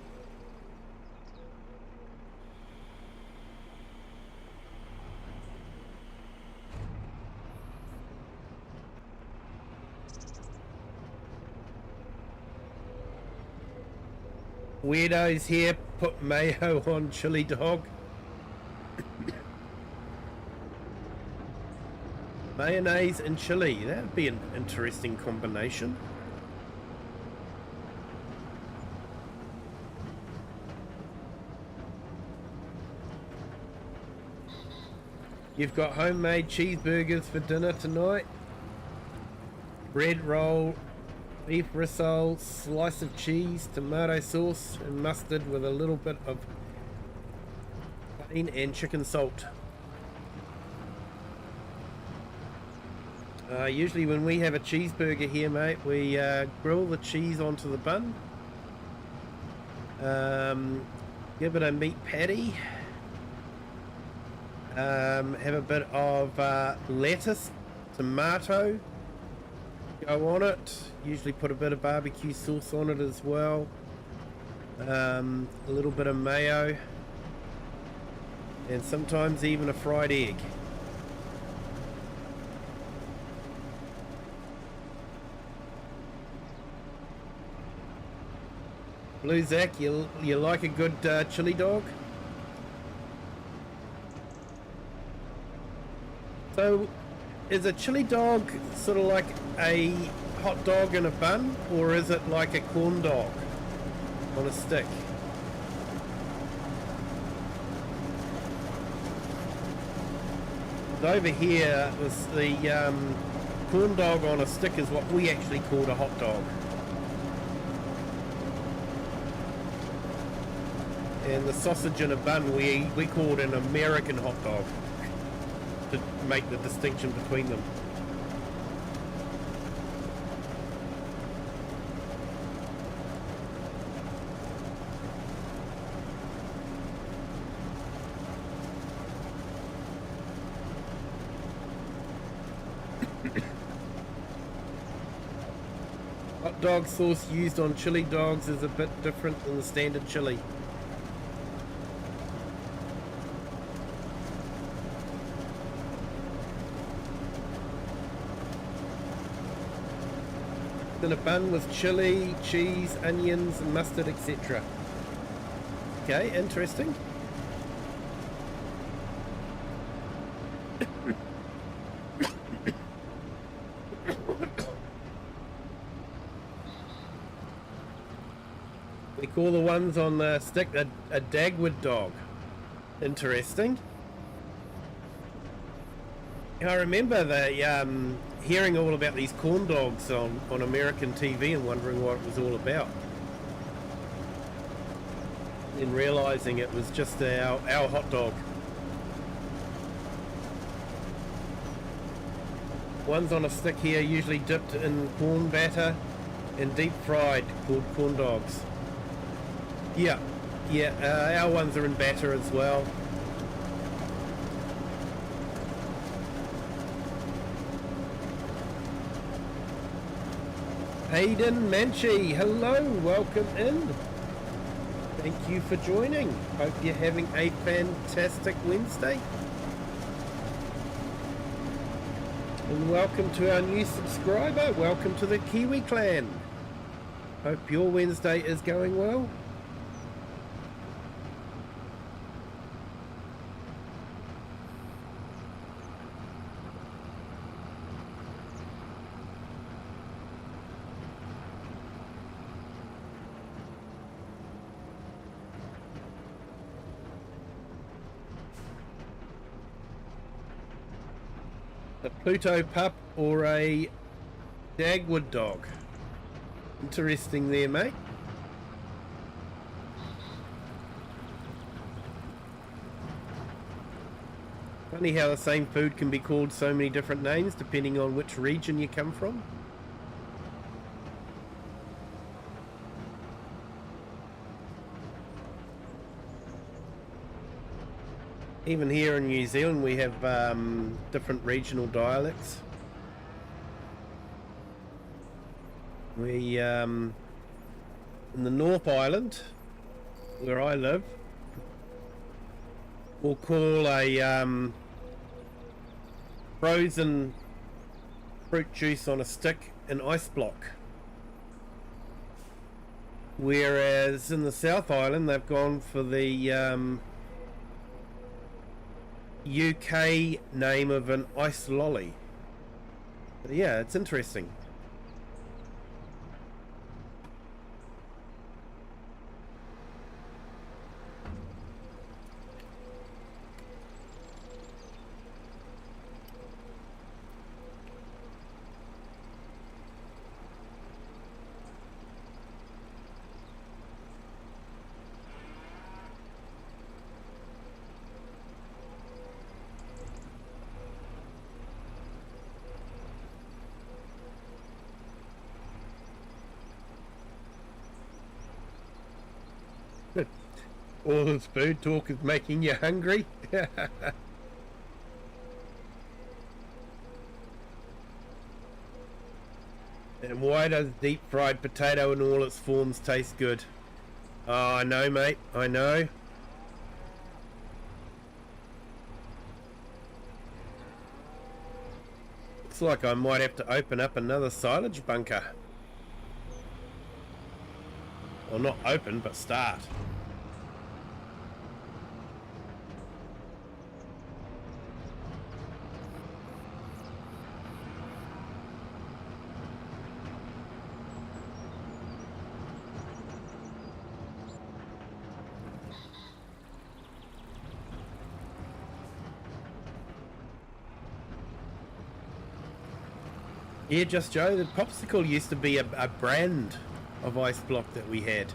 Weirdos here put mayo on chili dog. Mayonnaise and chili, that would be an interesting combination. You've got homemade cheeseburgers for dinner tonight. Bread roll, beef risole, slice of cheese, tomato sauce and mustard with a little bit of plain and chicken salt. Usually when we have a cheeseburger here, mate, we grill the cheese onto the bun, give it a meat patty, have a bit of lettuce, tomato, go on it, usually put a bit of barbecue sauce on it as well, a little bit of mayo, and sometimes even a fried egg. Blue Zack, you like a good chili dog? So, is a chili dog sort of like a hot dog in a bun, or is it like a corn dog on a stick? Over here, the corn dog on a stick is what we actually called a hot dog. And the sausage in a bun we called an American hot dog, to make the distinction between them. Hot dog sauce used on chili dogs is a bit different than the standard chili. In a bun with chili, cheese, onions, mustard, etc. Okay, interesting. We call the ones on the stick a Dagwood dog. Interesting. I remember the hearing all about these corn dogs on American TV and wondering what it was all about. And realising it was just our hot dog. Ones on a stick here usually dipped in corn batter and deep fried, called corn dogs. Yeah, our ones are in batter as well. Hayden Manchi, hello, welcome in. Thank you for joining. Hope you're having a fantastic Wednesday. And welcome to our new subscriber. Welcome to the Kiwi clan. Hope your Wednesday is going well. A Pluto pup or a Dagwood dog. Interesting there, mate. Funny how the same food can be called so many different names depending on which region you come from. Even here in New Zealand we have different regional dialects. We in the North Island, where I live, we'll call a frozen fruit juice on a stick an ice block. Whereas in the South Island they've gone for the UK name of an ice lolly. But yeah, it's interesting. All this food talk is making you hungry. And why does deep fried potato in all its forms taste good? Oh, I know, mate, I know. Looks like I might have to open up another silage bunker. Well, not open, but start. Yeah, Just Joe, the popsicle used to be a brand of ice block that we had.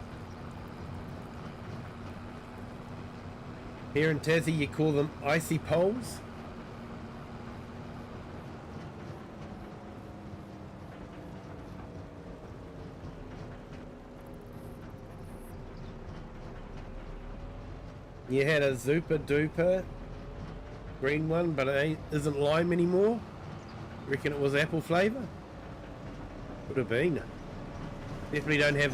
Here in Tassie you call them icy poles. You had a Zupa Duper green one, but it isn't lime anymore. Reckon it was apple flavour? Would have been. Definitely don't have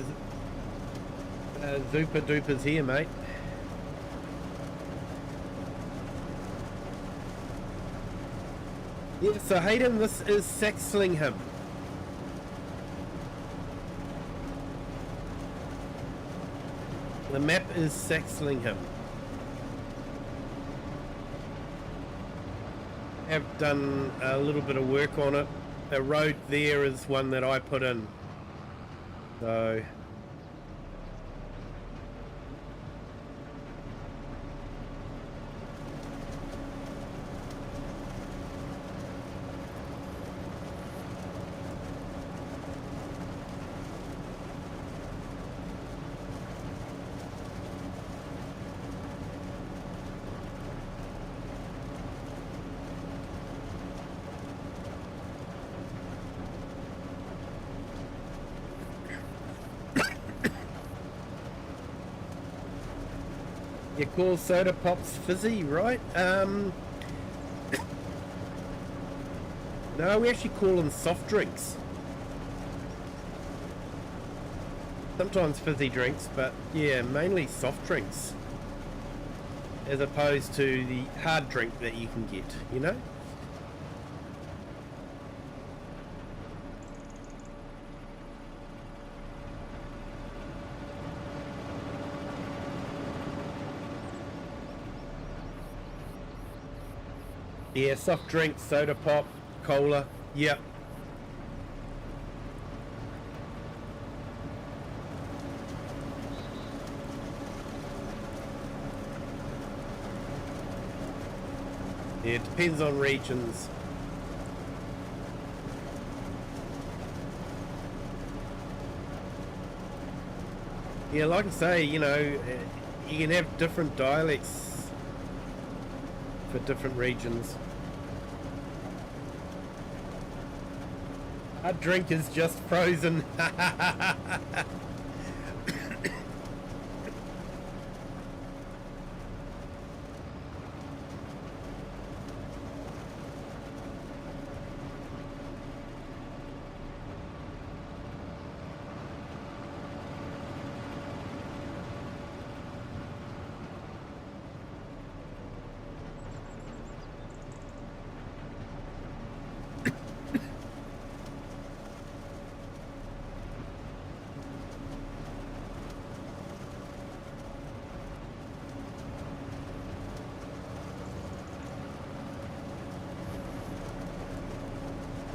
Zupa Dupers here, mate. Yeah, so Hayden, this is Saxlingham. The map is Saxlingham. Have done a little bit of work on it. The road there is one that I put in. So you call soda pops fizzy, right? No, we actually call them soft drinks. Sometimes fizzy drinks, but yeah, mainly soft drinks. As opposed to the hard drink that you can get, you know? Yeah, soft drinks, soda pop, cola, yep. Yeah, it depends on regions. Yeah, like I say, you know, you can have different dialects for different regions. Our drink is just frozen.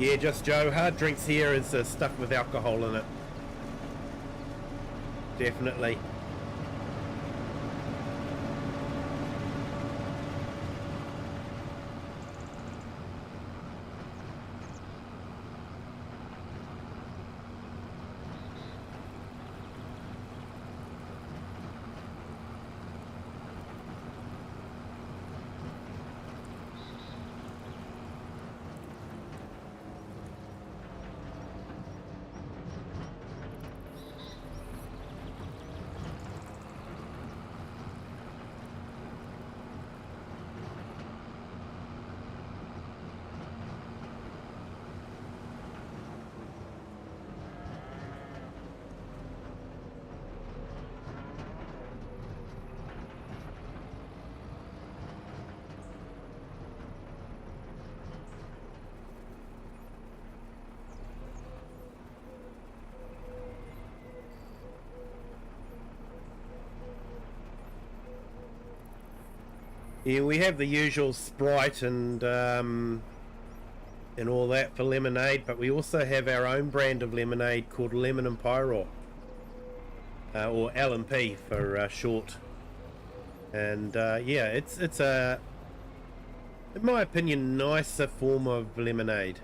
Yeah, just Joe. Hard drinks here is stuff with alcohol in it. Definitely. Yeah, we have the usual Sprite and all that for lemonade, but we also have our own brand of lemonade called Lemon and Pyro, or L&P for short. And yeah, it's a, in my opinion, nicer form of lemonade.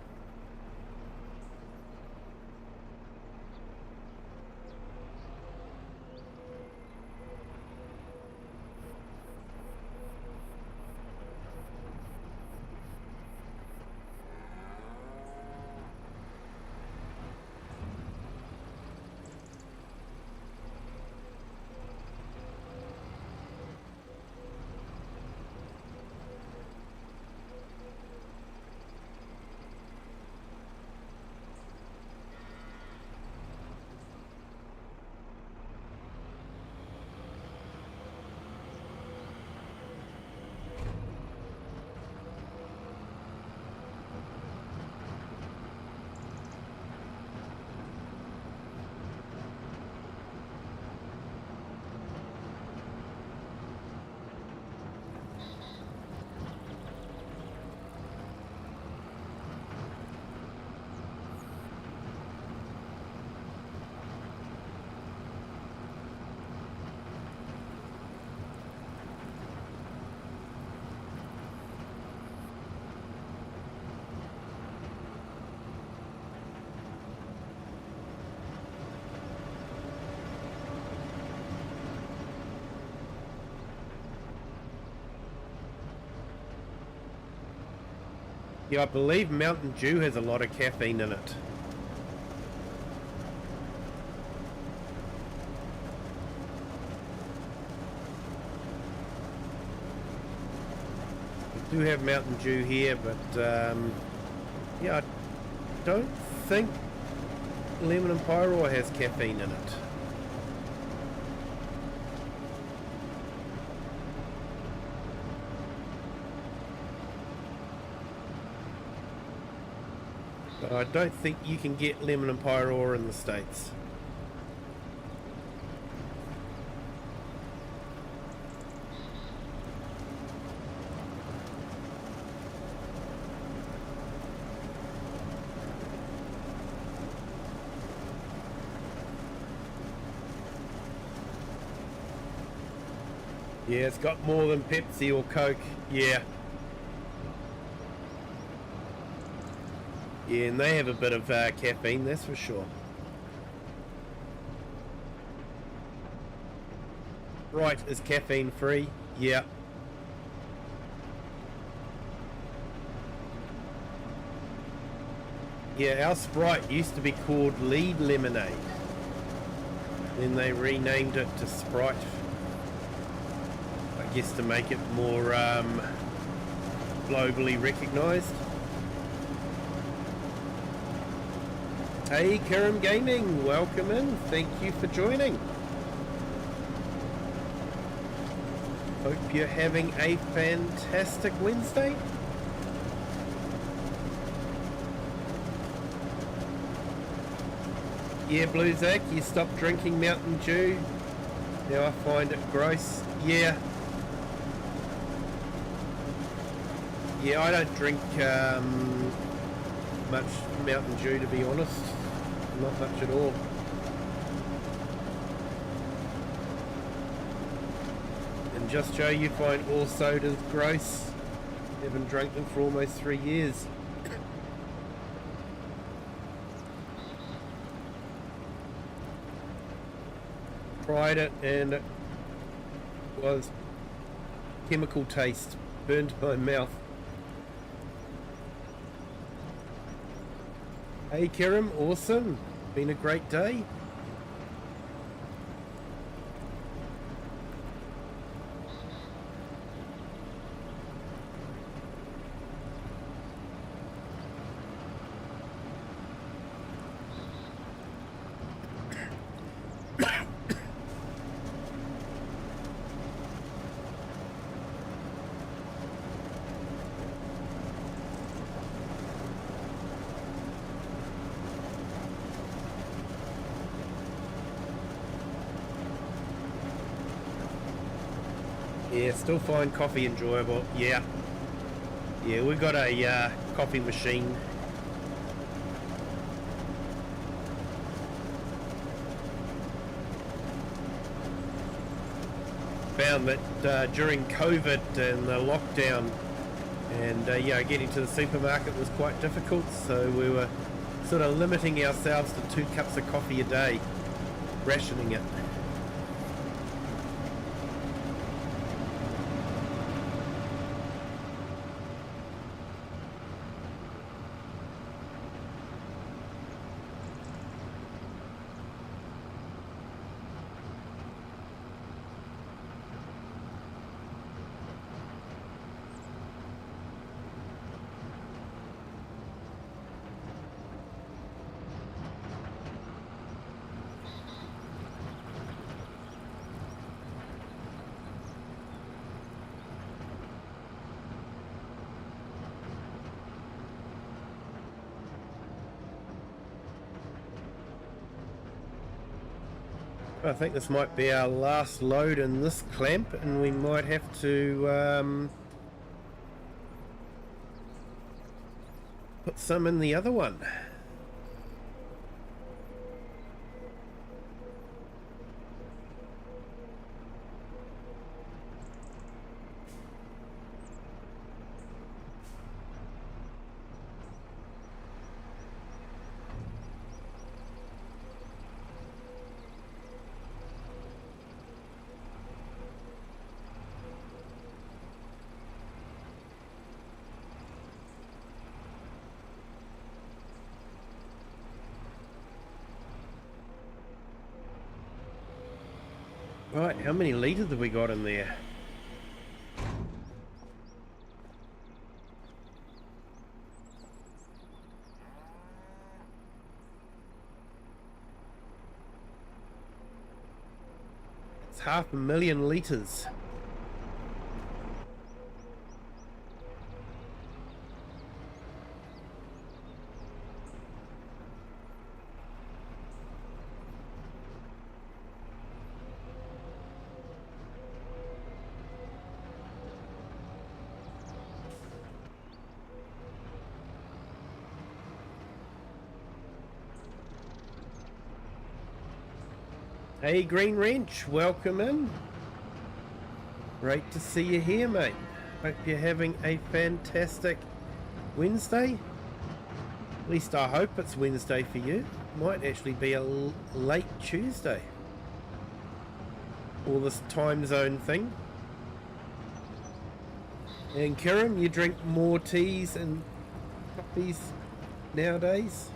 Yeah, I believe Mountain Dew has a lot of caffeine in it. We do have Mountain Dew here, but yeah, I don't think Lemon and Pyro has caffeine in it. I don't think you can get Lemon and Pyro in the States. Yeah, it's got more than Pepsi or Coke. Yeah. Yeah, and they have a bit of caffeine, that's for sure. Sprite is caffeine free. Yeah. Yeah, our Sprite used to be called Lead Lemonade. Then they renamed it to Sprite. I guess to make it more globally recognised. Hey Kirim Gaming, welcome in. Thank you for joining. Hope you're having a fantastic Wednesday. Yeah, Blue Zach, you stopped drinking Mountain Dew. Now I find it gross. Yeah. Yeah, I don't drink much Mountain Dew, to be honest. Not much at all. And Just Joe, you find all sodas gross. Haven't drunk them for almost 3 years. Tried it and it was chemical taste, burned my mouth. Hey Kirim, awesome, been a great day. Yeah, still find coffee enjoyable. Yeah, we got a coffee machine. Found that during COVID and the lockdown, and getting to the supermarket was quite difficult, so we were sort of limiting ourselves to 2 cups of coffee a day, rationing it. I think this might be our last load in this clamp, and we might have to put some in the other one. Right, how many litres have we got in there? It's 500,000 litres. Hey Green Wrench, welcome in. Great to see you here, mate. Hope you're having a fantastic Wednesday. At least I hope it's Wednesday for you. Might actually be a late Tuesday. all this time zone thing. And Kiram, you drink more teas and coffees nowadays?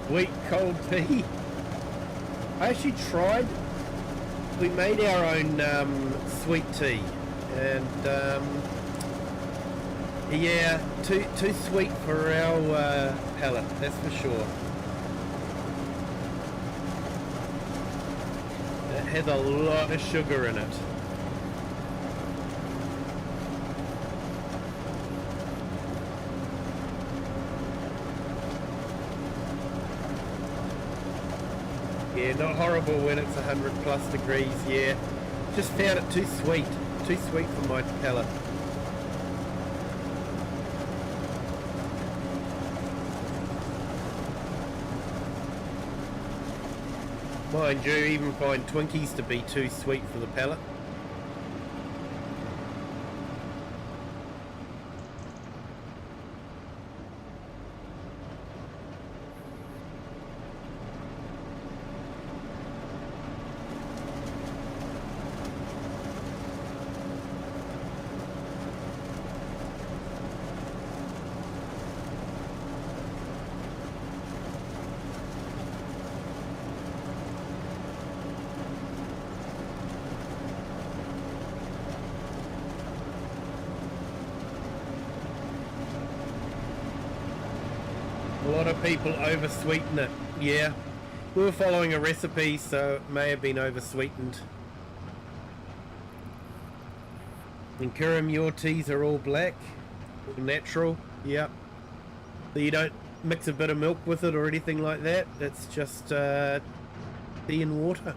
Sweet cold tea. I actually tried. We made our own sweet tea, and yeah, too sweet for our palate. That's for sure. It has a lot of sugar in it. Yeah, not horrible when it's 100+ degrees, yeah. Just found it too sweet for my palate. Mind you, even find Twinkies to be too sweet for the palate. A lot of people over-sweeten it, yeah. We were following a recipe, so it may have been over-sweetened. And Kiram, your teas are all black, all natural, yeah. So you don't mix a bit of milk with it or anything like that, it's just tea and water.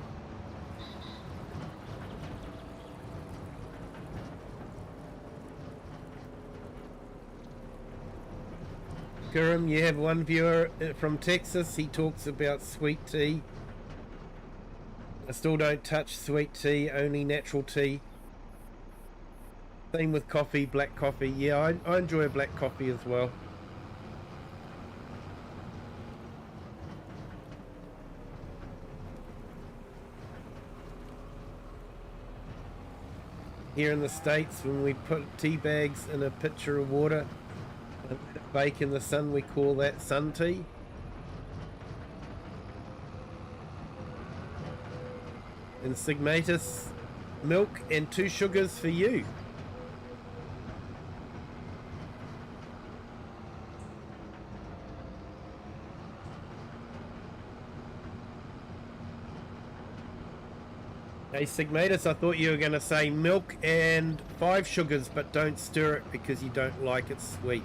Kiram, you have one viewer from Texas. He talks about sweet tea. I still don't touch sweet tea, only natural tea. Same with coffee, black coffee. Yeah, I enjoy a black coffee as well. Here in the States, when we put tea bags in a pitcher of water and let it bake in the sun, we call that sun tea. And Sigmatus, milk and 2 sugars for you. Hey Sigmatus, I thought you were going to say milk and 5 sugars, but don't stir it because you don't like it sweet.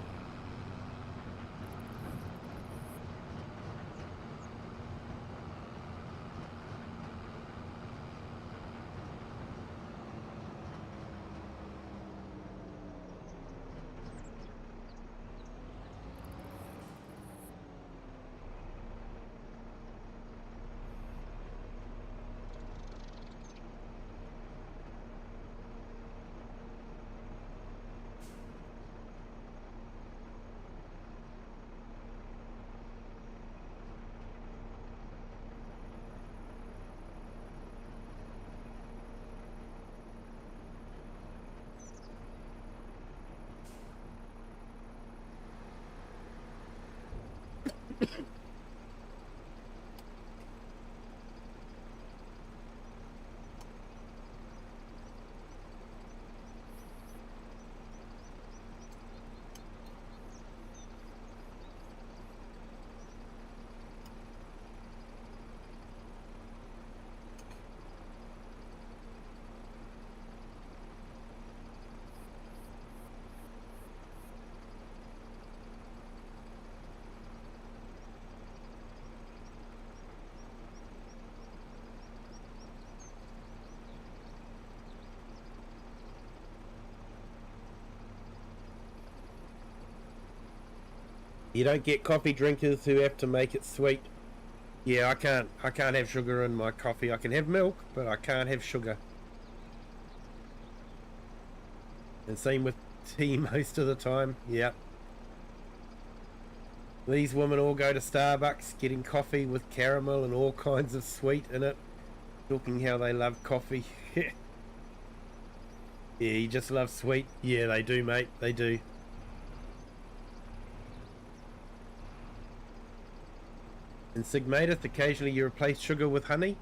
You don't get coffee drinkers who have to make it sweet. Yeah, I can't have sugar in my coffee. I can have milk, but I can't have sugar. And same with tea most of the time. Yeah. These women all go to Starbucks getting coffee with caramel and all kinds of sweet in it, talking how they love coffee. Yeah, you just love sweet. Yeah, they do, mate. They do. In Sigmatus, occasionally you replace sugar with honey.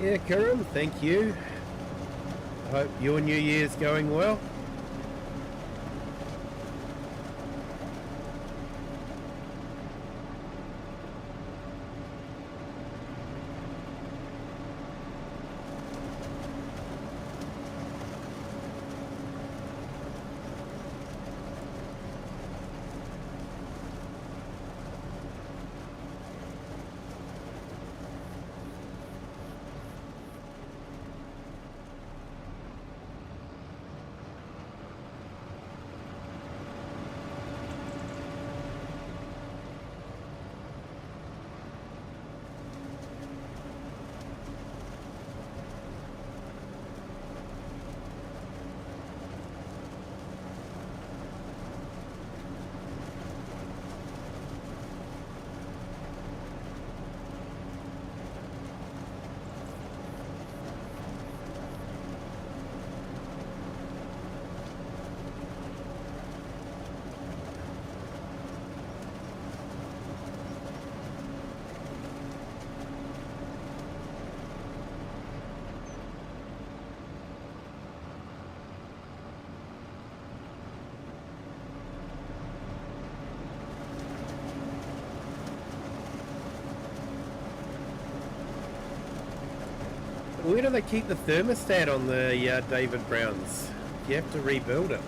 Yeah, Kiran, thank you. I hope your New Year's going well. Where do they keep the thermostat on the David Browns? You have to rebuild it.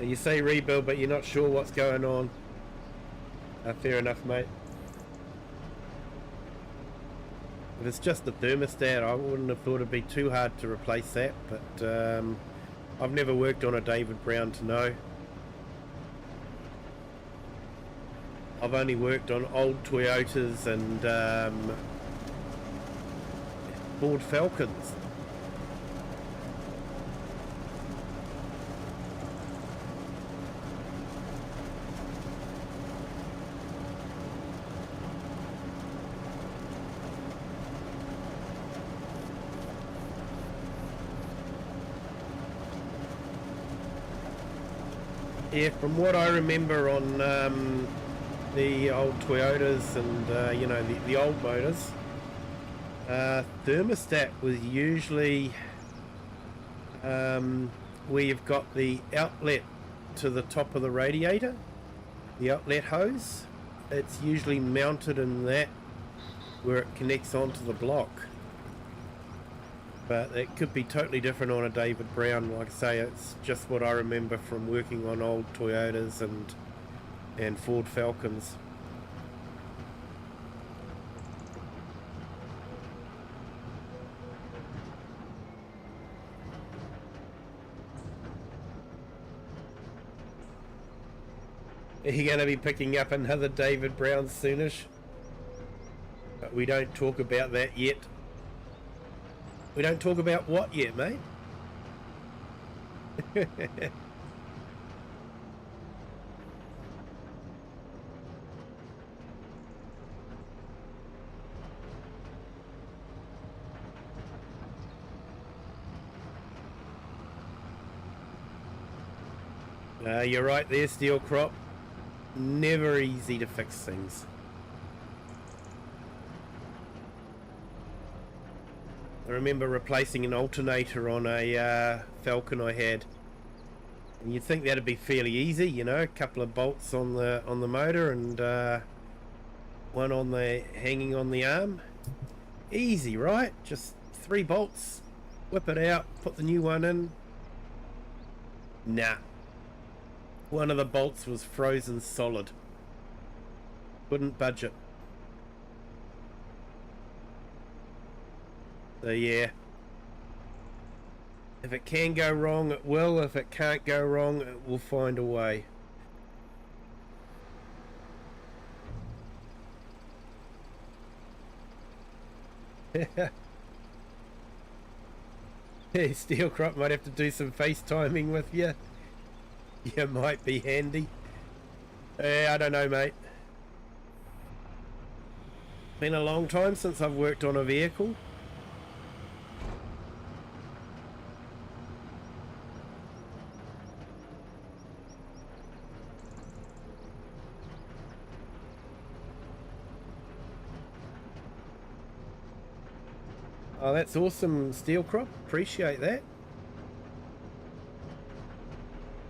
You say rebuild, but you're not sure what's going on. Fair enough, mate. If it's just the thermostat, I wouldn't have thought it'd be too hard to replace that, but I've never worked on a David Brown to know. I've only worked on old Toyotas and Ford Falcons. Yeah, from what I remember on the old Toyotas and you know, the old motors, thermostat was usually where you've got the outlet to the top of the radiator, the outlet hose. It's usually mounted in that where it connects onto the block. But it could be totally different on a David Brown. Like I say, it's just what I remember from working on old Toyotas and Ford Falcons. Are you going to be picking up another David Brown soonish? But we don't talk about that yet. We don't talk about what yet, mate? You're right there, Steel Crop. Never easy to fix things. I remember replacing an alternator on a Falcon I had, and you'd think that'd be fairly easy, you know, a couple of bolts on the motor and one on the hanging on the arm. Easy, right? Just 3 bolts, whip it out, put the new one in. Nah, one of the bolts was frozen solid, couldn't budge it. So yeah, if it can go wrong, it will. If it can't go wrong, it will find a way. Hey, Steel Crop might have to do some FaceTiming with you. You might be handy. I don't know, mate. Been a long time since I've worked on a vehicle. Oh, that's awesome, Steel Crop. Appreciate that.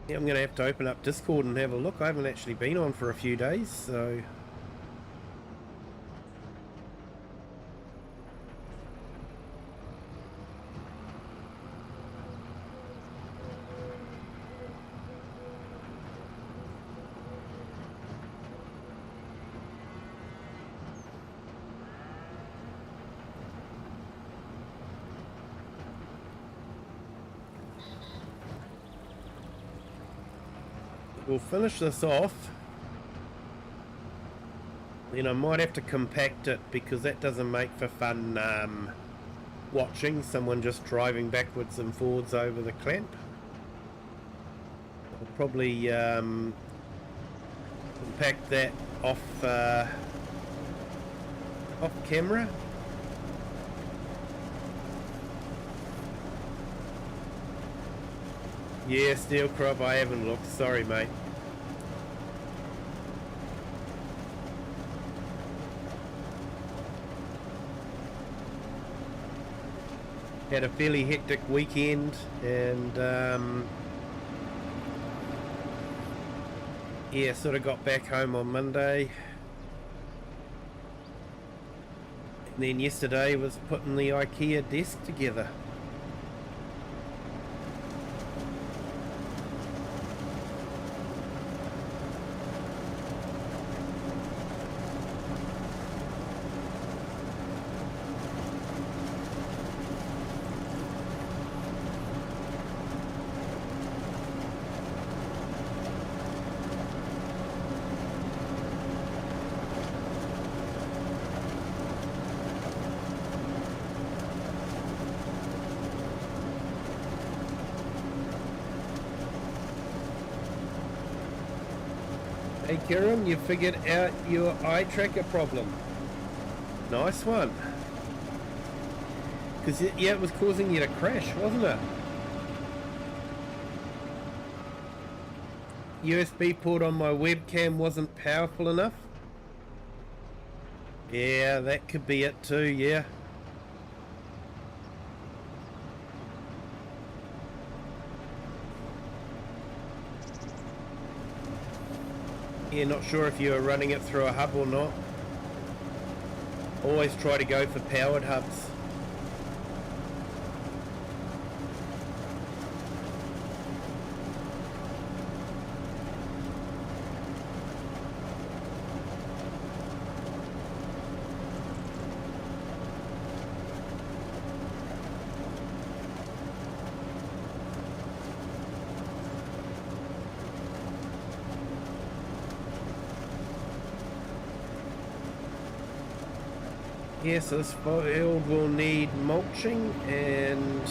Yeah, I'm going to have to open up Discord and have a look. I haven't actually been on for a few days, so... We'll finish this off. Then I might have to compact it because that doesn't make for fun watching someone just driving backwards and forwards over the clamp. I'll probably compact that off camera. Yeah, Steel Crop, I haven't looked. Sorry, mate. Had a fairly hectic weekend, and yeah, sort of got back home on Monday. And then yesterday was putting the IKEA desk together. Hey Kieran, you figured out your eye tracker problem. Nice one. Because yeah, it was causing you to crash, wasn't it? USB port on my webcam wasn't powerful enough. Yeah, that could be it too, yeah. Yeah, not sure if you are running it through a hub or not. Always try to go for powered hubs. Yes, this field will need mulching and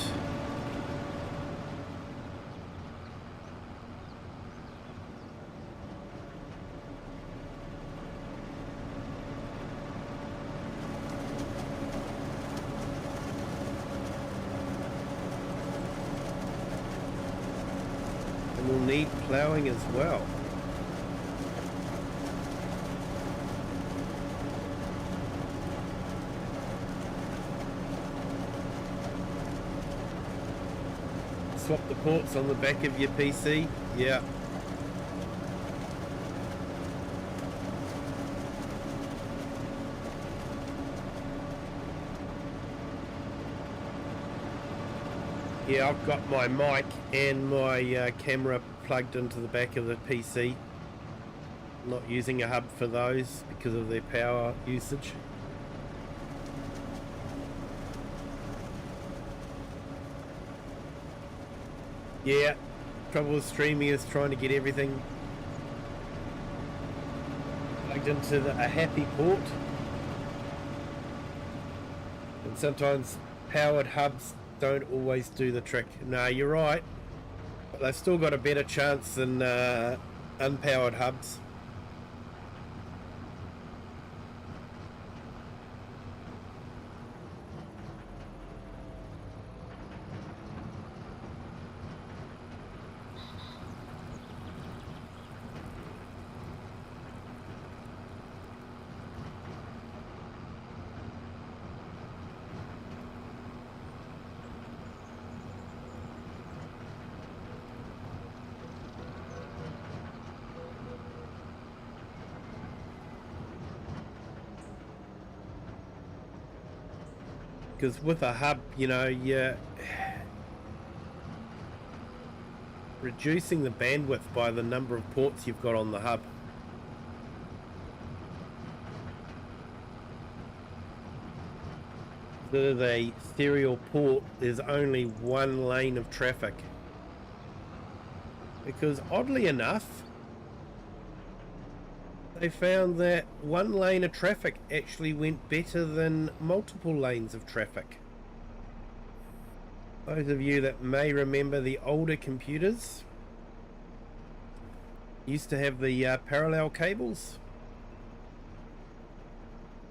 we'll need ploughing as well. Swap the ports on the back of your PC. Yeah. Yeah, I've got my mic and my camera plugged into the back of the PC. Not using a hub for those because of their power usage. Yeah, trouble with streaming is trying to get everything plugged into a happy port. And sometimes powered hubs don't always do the trick. No, you're right. But they've still got a better chance than unpowered hubs. Because with a hub, you know, you're reducing the bandwidth by the number of ports you've got on the hub. So the serial port, there's only one lane of traffic. Because oddly enough, they found that one lane of traffic actually went better than multiple lanes of traffic. Those of you that may remember the older computers used to have the parallel cables.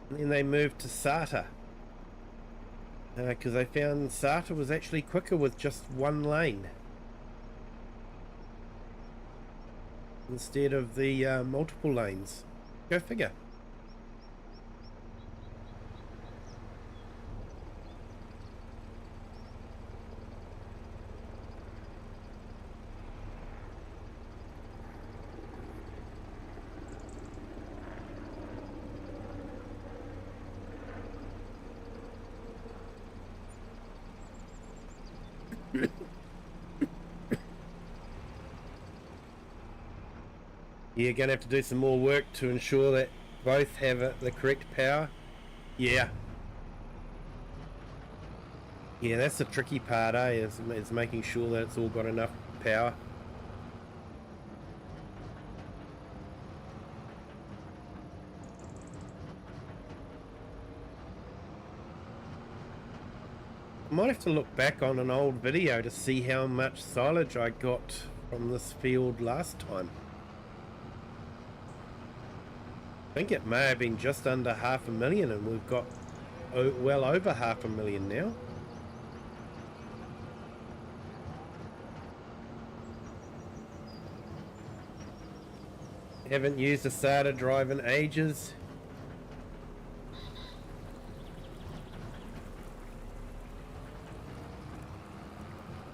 And then they moved to SATA. Because they found SATA was actually quicker with just one lane. Instead of the multiple lanes. Go figure. You're going to have to do some more work to ensure that both have the correct power. Yeah. Yeah, that's the tricky part, eh? Is making sure that it's all got enough power. I might have to look back on an old video to see how much silage I got from this field last time. I think it may have been just under 500,000, and we've got well over 500,000 now. Haven't used a SATA drive in ages.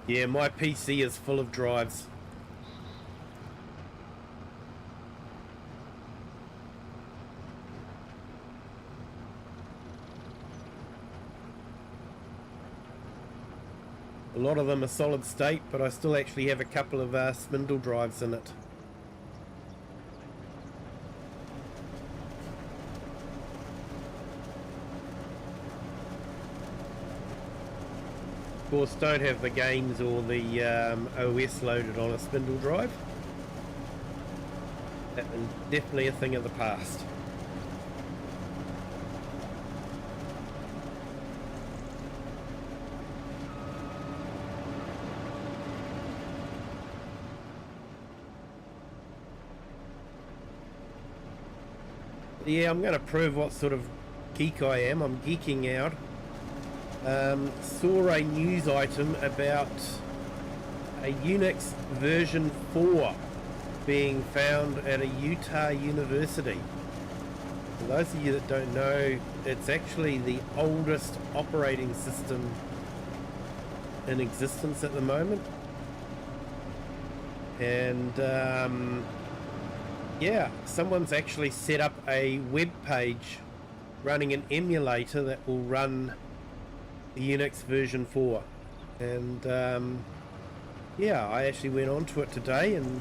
Yeah, my PC is full of drives. A lot of them are solid state, but I still actually have a couple of spindle drives in it. Of course, don't have the games or the OS loaded on a spindle drive. That is definitely a thing of the past. Yeah, I'm going to prove what sort of geek I am. I'm geeking out. Saw a news item about a Unix version 4 being found at a Utah university. For those of you that don't know, it's actually the oldest operating system in existence at the moment. And yeah, someone's actually set up a web page running an emulator that will run the Unix version 4. And yeah, I actually went onto it today and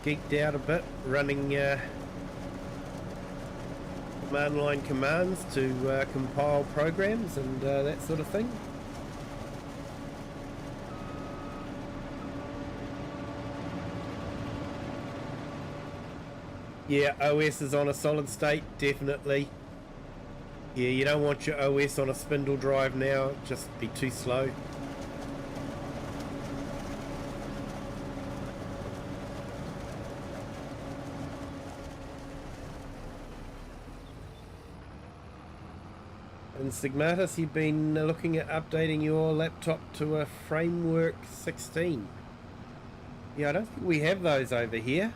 geeked out a bit, running command line commands to compile programs and that sort of thing. Yeah, OS is on a solid state, definitely. Yeah, you don't want your OS on a spindle drive now, just be too slow. And Sigmatis, you've been looking at updating your laptop to a framework 16. Yeah, I don't think we have those over here.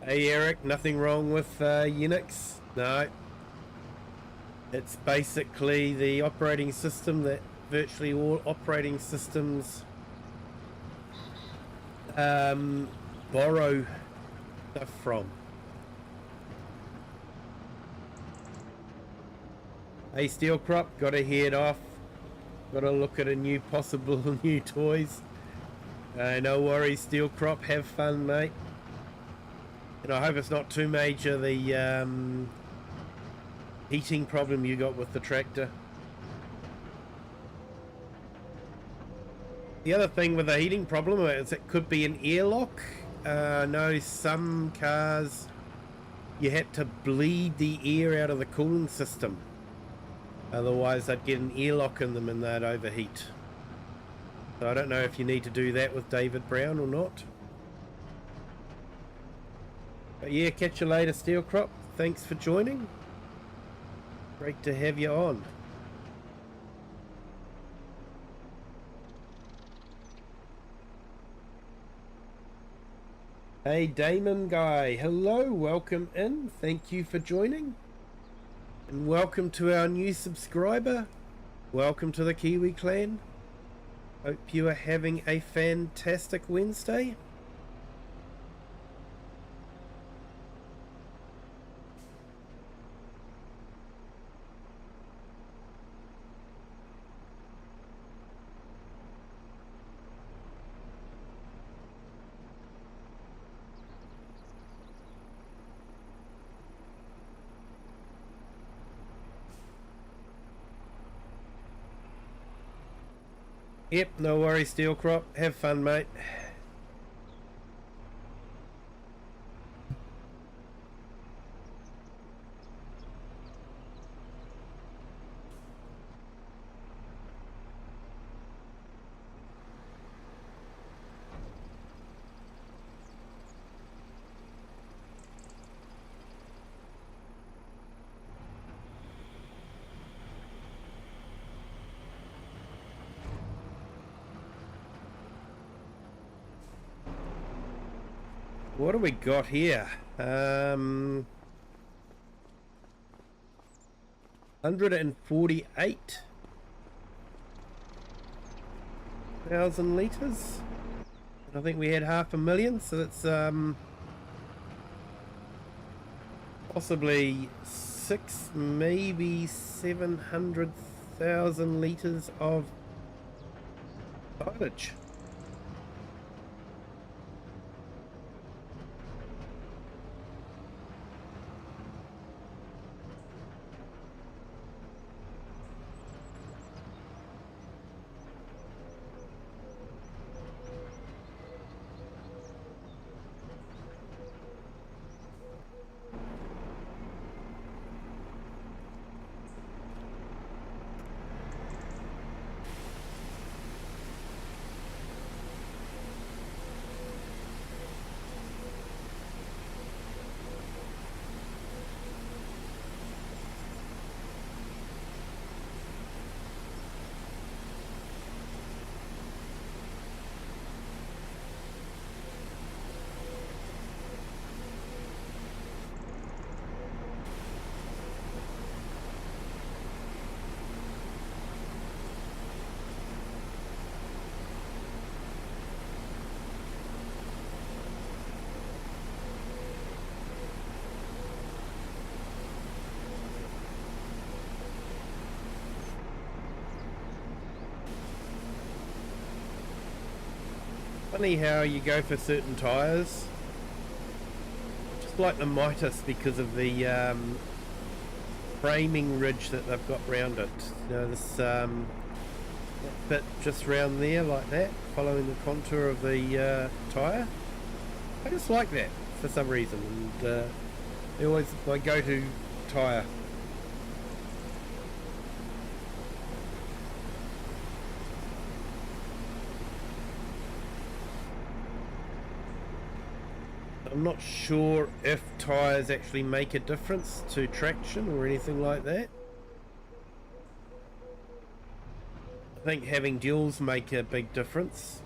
Hey Eric, nothing wrong with Unix? No. It's basically the operating system that virtually all operating systems borrow stuff from. Hey Steelcrop, gotta head off. Gotta look at a new possible new toys. No worries Steelcrop, have fun mate. And I hope it's not too major, the heating problem you got with the tractor. The other thing with the heating problem is it could be an airlock. I know some cars you had to bleed the air out of the cooling system. Otherwise they'd get an airlock in them and they'd overheat. So I don't know if you need to do that with David Brown or not. But yeah, catch you later, Steelcrop. Thanks for joining. Great to have you on. Hey, Damon Guy. Hello, welcome in. Thank you for joining. And welcome to our new subscriber. Welcome to the Kiwi clan. Hope you are having a fantastic Wednesday. Yep, no worries, Steelcrop. Have fun, mate. What do we got here? 148,000 litres. I think we had 500,000, so that's possibly 6, maybe 700,000 litres of silage. Funny how you go for certain tyres, just like the Midas, because of the framing ridge that they've got round it. You know, this that bit just round there like that, following the contour of the tyre. I just like that for some reason, and they're always my go-to tyre. I'm not sure if tyres actually make a difference to traction or anything like that. I think having duals make a big difference.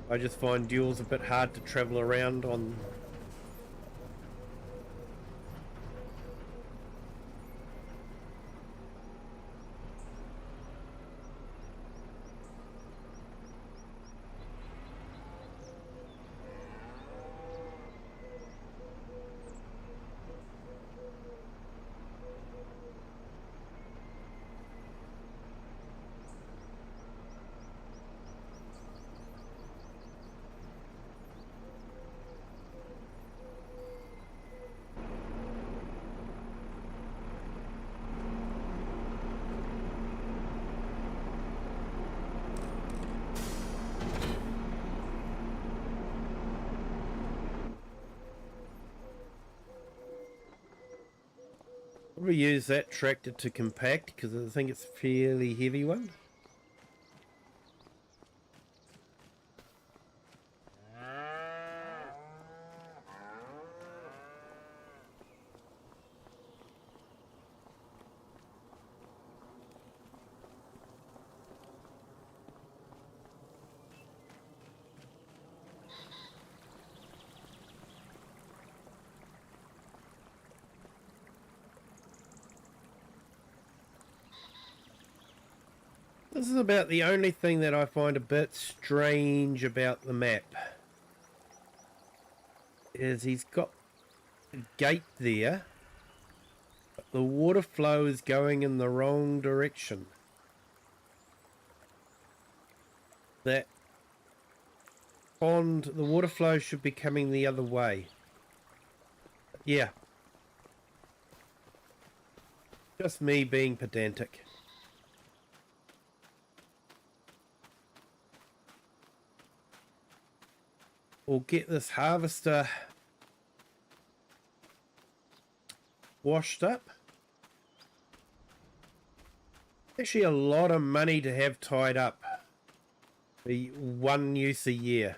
I just find duals a bit hard to travel around on. We use that tractor to compact because I think it's a fairly heavy one. This is about the only thing that I find a bit strange about the map. Is he's got a gate there, but the water flow is going in the wrong direction. That pond, the water flow should be coming the other way. Yeah. Just me being pedantic. We'll get this harvester washed up. Actually a lot of money to have tied up for one use a year.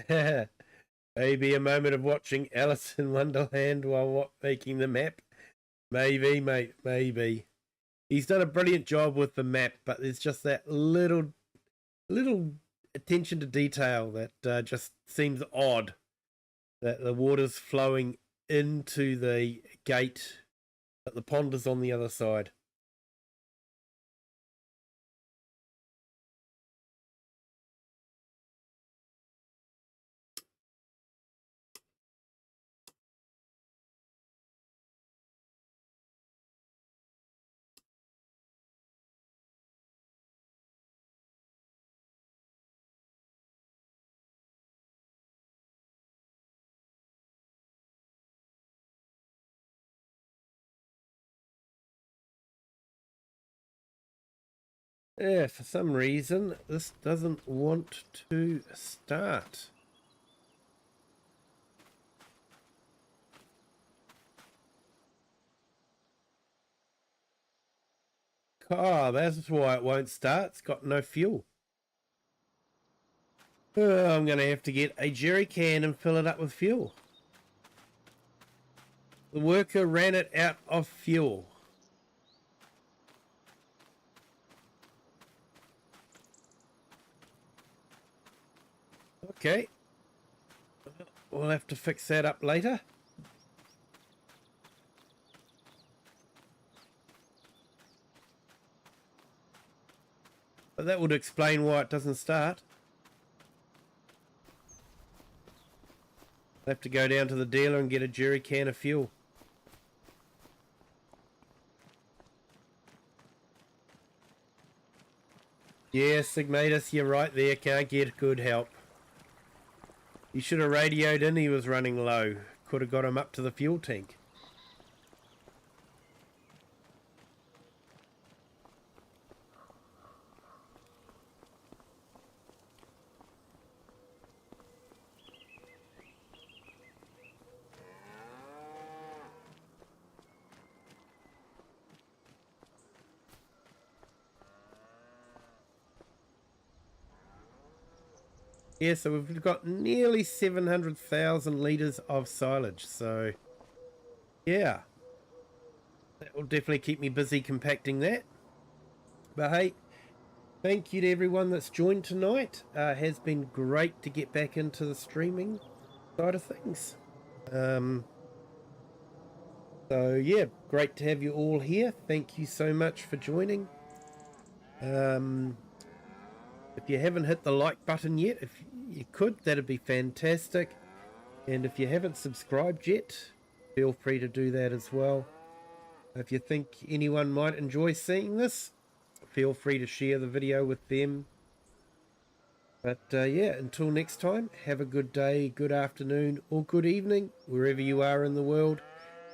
Maybe a moment of watching Alice in Wonderland while making the map. Maybe, mate, maybe. He's done a brilliant job with the map, but there's just that little attention to detail that just seems odd. That the water's flowing into the gate, but the pond is on the other side. Yeah, for some reason, this doesn't want to start. Oh, that's why it won't start. It's got no fuel. Oh, I'm going to have to get a jerry can and fill it up with fuel. The worker ran it out of fuel. Okay. We'll have to fix that up later. But that would explain why it doesn't start. I'll have to go down to the dealer and get a jerry can of fuel. Yeah, Sigmatus, you're right there. Can't get good help. You should have radioed in. He was running low. Could have got him up to the fuel tank. Yeah, so we've got nearly 700,000 litres of silage, so yeah, that will definitely keep me busy compacting that. But hey, thank you to everyone that's joined tonight. Has been great to get back into the streaming side of things. So yeah, great to have you all here. Thank you so much for joining. If you haven't hit the like button yet, if you could, that'd be fantastic. And if you haven't subscribed yet, feel free to do that as well. If you think anyone might enjoy seeing this, feel free to share the video with them. But yeah, until next time, have a good day, good afternoon, or good evening, wherever you are in the world,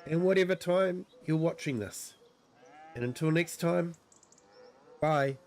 and whatever time you're watching this. And until next time, bye.